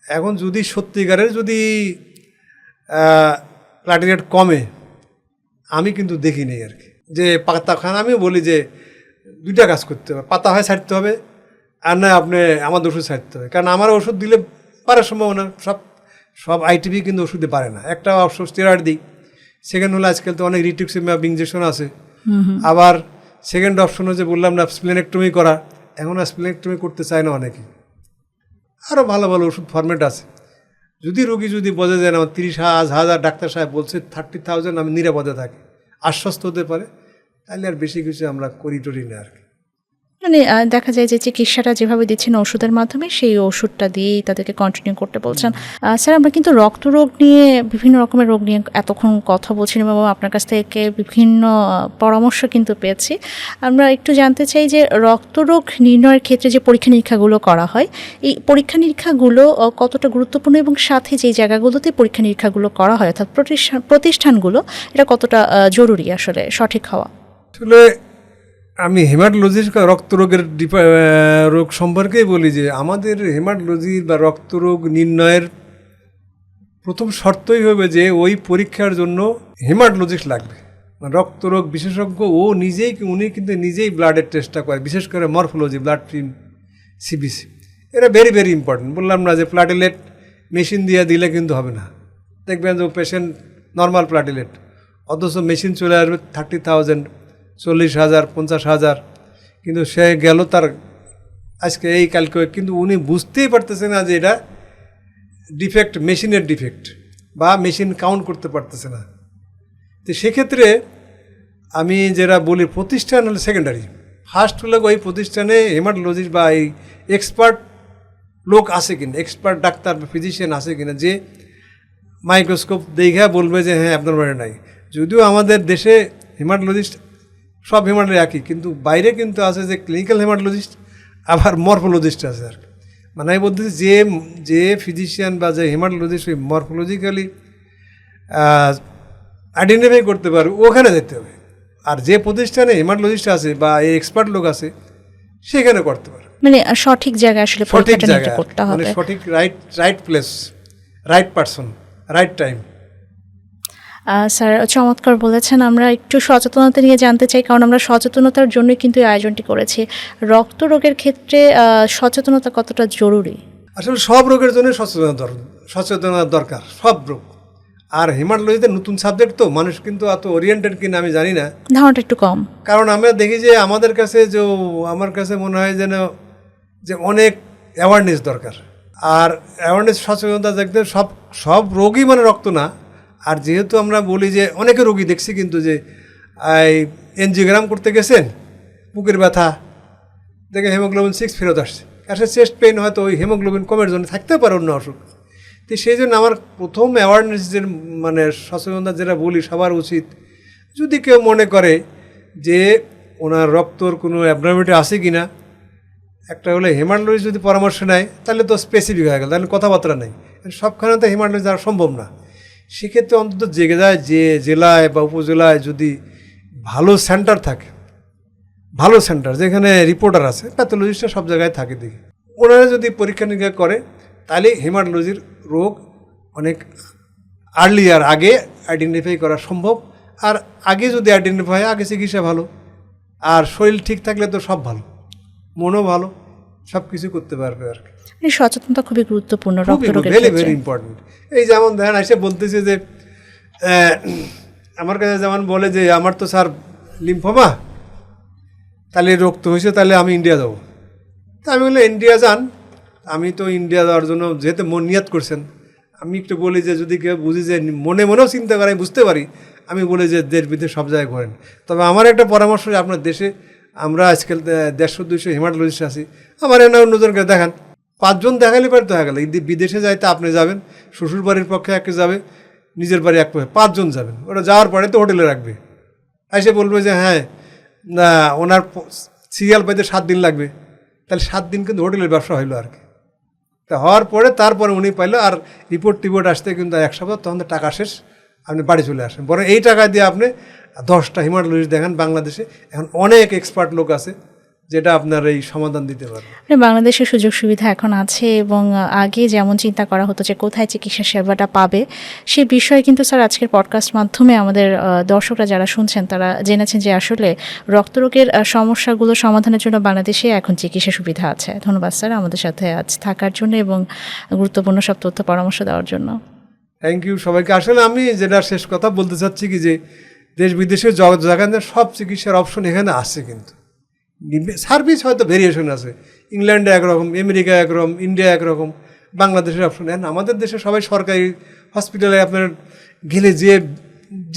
এখন যদি সত্যিকারের যদি প্ল্যাটিলেট কমে, আমি কিন্তু দেখিনি আর কি, যে পাতা খান। আমি বলি যে 2টা কাজ করতে হবে, পাতা হয় ছাড়তে হবে, আর না আপনি আমার ওষুধ ছাড়তে হবে। কারণ আমার ওষুধ দিলে পারার সম্ভাবনা, সব আইটিভি কিন্তু ওষুধে পারে না। একটা অবশ্য স্টেরয়েড দিই, সেকেন্ড হলো আজকাল তো অনেক রিটুক্সিমাব ইঞ্জেকশন আছে। আবার সেকেন্ড অপশন হচ্ছে বললাম না স্প্লেনেক্টমি করা, এখন আর স্প্লেনেক্টমি করতে চায় না অনেকেই। আরও ভালো ওষুধ ফরম্যাট আছে। যদি রোগী বোঝে যায় না 30,000 ডাক্তার সাহেব বলছে 30,000 আমি নিরাপদে থাকি, আশ্বস্ত হতে পারে, তাহলে আর বেশি কিছু আমরা করি টরি না আর কি। মানে দেখা যায় যে চিকিৎসাটা যেভাবে দিচ্ছেন ওষুধের মাধ্যমে, সেই ওষুধটা দিয়েই তাদেরকে কন্টিনিউ করতে বলছেন। স্যার, আমরা কিন্তু রক্তরোগ নিয়ে, বিভিন্ন রকমের রোগ নিয়ে এতক্ষণ কথা বলছিলাম এবং আপনার কাছ থেকে বিভিন্ন পরামর্শ কিন্তু পেয়েছি। আমরা একটু জানতে চাই যে রক্তরোগ নির্ণয়ের ক্ষেত্রে যে পরীক্ষা নিরীক্ষাগুলো করা হয়, এই পরীক্ষা নিরীক্ষাগুলো কতটা গুরুত্বপূর্ণ, এবং সাথে যেই জায়গাগুলোতে পরীক্ষা নিরীক্ষাগুলো করা হয় অর্থাৎ প্রতিষ্ঠানগুলো, এটা কতটা জরুরি আসলে সঠিক হওয়া? আসলে আমি হেমাটোলজির রক্তরোগের রোগ সম্পর্কেই বলি যে আমাদের হেমাটোলজির বা রক্তরোগ নির্ণয়ের প্রথম শর্তই হবে যে ওই পরীক্ষার জন্য হেমাটোলজিস্ট লাগবে, মানে রক্তরোগ বিশেষজ্ঞ। উনি কিন্তু নিজেই ব্লাডের টেস্টটা করে, বিশেষ করে মরফোলজি, ব্লাড ফিল্ম, সিবিসি। এটা ভেরি ভেরি ইম্পর্টেন্ট। বললাম না যে প্লাটিলেট মেশিন দিয়ে দিলে কিন্তু হবে না। দেখবেন যে পেশেন্ট নর্মাল প্লাটিলেট, অথচ মেশিন চলে আসবে 30,000, 40,000, 50,000, কিন্তু সে গেল তার আজকে এই কালকে, কিন্তু উনি বুঝতেই পারতেছে না যে এটা ডিফেক্ট, মেশিনের ডিফেক্ট, বা মেশিন কাউন্ট করতে পারতেছে না। তো সেক্ষেত্রে আমি যেটা বলি, প্রতিষ্ঠান হলে সেকেন্ডারি, ফার্স্ট হলে ওই প্রতিষ্ঠানে হেমাটোলজিস্ট বা এই এক্সপার্ট লোক আছে কিনা, এক্সপার্ট ডাক্তার বা ফিজিশিয়ান আছে কিনা, যে মাইক্রোস্কোপ দেখে বলবে যে হ্যাঁ আপনার বাড়ি নাই। যদিও আমাদের দেশে হেমাটোলজিস্ট সব হেমাটোলজি একই, কিন্তু বাইরে কিন্তু আছে যে ক্লিনিক্যাল হেমাটোলজিস্ট, আবার মরফোলজিস্ট আছে আর কি। মানে আমি বলতেছি যে ফিজিশিয়ান বা যে হেমাটোলজিস্ট ওই মরফোলজিক্যালি আইডেন্টিফাই করতে পারবে, ওখানে যেতে হবে। আর যে প্রতিষ্ঠানে হেমাটোলজিস্ট আছে বা এই এক্সপার্ট লোক আছে, সেখানে করতে পারে। মানে সঠিক জায়গায় আসলে সঠিক পরীক্ষাটা জায়গা, করতে মানে হবে। সঠিক right place, right person, right time. Sir চমৎকার বলেছেন। আমরা একটু সচেতনতা নিয়ে জানতে চাই, কারণ আমরা সচেতনতার জন্যই কিন্তু এই আয়োজনটি করেছি। রক্ত রোগের ক্ষেত্রে সচেতনতা কতটা জরুরি? আসলে সব রোগের জন্য সচেতনতা দরকার, সব রোগ। আর হেমাটোলজিতে নতুন সাবজেক্ট, তো মানুষ কিন্তু এত ওরিয়েন্টেড কিনা আমি জানি না, ধারণাটা একটু কম। কারণ আমরা দেখি যে আমার কাছে মনে হয় যেন যে অনেক অ্যাওয়ারনেস দরকার। আর অ্যাওয়ারনেস, সচেতনতা দেখতে সব রোগই মানে রক্ত না। আর যেহেতু আমরা বলি যে অনেকে রোগী দেখছি কিন্তু যে এই এনজিওগ্রাম করতে গেছেন, বুকের ব্যথা দেখে হিমোগ্লোবিন 6 ফেরত আসছে, আসলে চেস্ট পেইন, হয়তো ওই হিমোগ্লোবিন কমের জন্য থাকতে পারে অন্য অসুখ। তো সেই জন্য আমার প্রথম অ্যাওয়ারনেসের মানে সচেতনতা যেটা বলি, সবার উচিত যদি কেউ মনে করে যে ওনার রক্তর কোনো অ্যাবনর্মালিটি আছে কি না, একটা হলে হেমাটোলজি যদি পরামর্শ নেয়, তাহলে তো স্পেসিফিক হয়ে গেল, তাহলে কথাবার্তা নেই। সবখানে তো হেমাটোলজি যাওয়া সম্ভব না। সেক্ষেত্রে অন্তত জেগে যায় যে জেলায় বা উপজেলায় যদি ভালো সেন্টার থাকে, ভালো সেন্টার যেখানে রিপোর্টার আছে, প্যাথোলজিস্টরা সব জায়গায় থাকে, দেখি ওনারা যদি পরীক্ষা নিরীক্ষা করে, তাহলে হেমাটোলজির রোগ অনেক আর্লিয়ার আগে আইডেন্টিফাই করা সম্ভব। আর আগে যদি আইডেন্টিফাই হয়, আগে চিকিৎসা ভালো। আর শরীর ঠিক থাকলে তো সব ভালো, মনও ভালো, সব কিছু করতে পারবে আর কি। সচেতনতা খুবই গুরুত্বপূর্ণ রক্ত রোগের ভেরি ক্ষেত্রে। Very important. এই যেমন দেখেন, এসে বলতেছে যে আমার কাছে যেমন বলে যে আমার তো স্যার লিম্ফোমা, তাহলে রক্ত হয়েছে, তাহলে আমি ইন্ডিয়া যাবো। তা আমি বললাম ইন্ডিয়া যান, আমি তো ইন্ডিয়া যাওয়ার জন্য যেহেতু মন নিয়াত করছেন, আমি একটু বলি যে যদি কেউ বুঝি যে মনেও চিন্তা করে, আমি বুঝতে পারি, আমি বলি যে দেশ বিদেশ সব জায়গায় ঘোরেন। তবে আমার একটা পরামর্শ, আপনার দেশে আমরা আজকাল 150-200 হেমাটোলজিস্ট আছি, আমার এনে অন্যজনকে দেখান, 5 জন দেখালে পারে তো হয়ে গেল। বিদেশে যাইতে আপনি যাবেন, শ্বশুর বাড়ির পক্ষে একে যাবে, নিজের বাড়ি এক পক্ষে 5 জন যাবেন। ওরা যাওয়ার পরে তো হোটেলে রাখবে, এসে বলবে যে হ্যাঁ না ওনার সিরিয়াল পাইতে 7 দিন লাগবে, তাহলে 7 দিন কিন্তু হোটেলের ব্যবসা হইলো আর কি। তা হওয়ার পরে তারপরে উনি পাইলো, আর রিপোর্ট আসতে কিন্তু 1 সপ্তাহ, তখন তো টাকা শেষ, আপনি বাড়ি চলে আসেন। বরং এই টাকা দিয়ে আপনি 10টা হেমাটোলজিস্ট দেখান। বাংলাদেশে এখন অনেক এক্সপার্ট লোক আছে যেটা আপনার এই সমাধান দিতে পারে। বাংলাদেশের সুযোগ সুবিধা এখন আছে, এবং আগে যেমন চিন্তা করা হতো যে কোথায় চিকিৎসা সেবাটা পাবে, সেই বিষয়ে কিন্তু স্যার আজকের পডকাস্ট মাধ্যমে আমাদের দর্শকরা যারা শুনছেন তারা জেনেছেন যে আসলে রক্তরোগের সমস্যাগুলো সমাধানের জন্য বাংলাদেশে এখন চিকিৎসা সুবিধা আছে। ধন্যবাদ স্যার আমাদের সাথে আজ থাকার জন্য এবং গুরুত্বপূর্ণ সব তথ্য পরামর্শ দেওয়ার জন্য। থ্যাংক ইউ সবাইকে। আসলে আমি যেটা শেষ কথা বলতে চাচ্ছি কি, যে দেশ বিদেশে জায়গায় সব চিকিৎসার অপশন এখানে আছে, কিন্তু সার্ভিস হয়তো ভেরিয়েশন আছে। ইংল্যান্ডে একরকম, আমেরিকা একরকম, ইন্ডিয়া একরকম, বাংলাদেশের অপশন। এখন আমাদের দেশে সবাই সরকারি হসপিটালে আপনার গেলে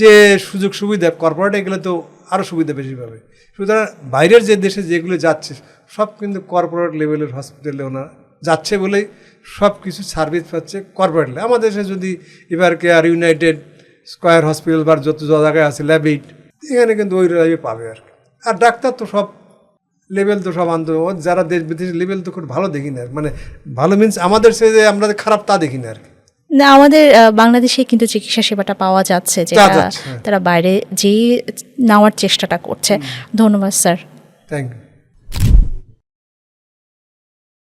যে সুযোগ সুবিধা, কর্পোরেটে গেলে তো আরও সুবিধা বেশি পাবে। সুতরাং বাইরের যে দেশে যেগুলো যাচ্ছে সব কিন্তু কর্পোরেট লেভেলের হসপিটালে ওনারা যাচ্ছে বলেই সব কিছু সার্ভিস পাচ্ছে কর্পোরেট লেভেল। আমাদের দেশে যদি এবার কেয়ার, ইউনাইটেড, স্কয়ার হসপিটাল বা যত জায়গায় আছে ল্যাবিট, এখানে কিন্তু ওই লেভেল পাবে আর কি। আর ডাক্তার তো সব লেভেল তো সব আনতে, যারা দেশ বিদেশের লেভেল তো খুব ভালো দেখি না, মানে ভালো মিনস আমাদের সে যে আমরা খারাপ তা দেখি না আর কি। না, আমাদের বাংলাদেশে কিন্তু চিকিৎসা সেবাটা পাওয়া যাচ্ছে, যেটা যাচ্ছে, হ্যাঁ। তারা বাইরে যেয়ে নেওয়ার চেষ্টাটা করছে। ধন্যবাদ স্যার। Thank you.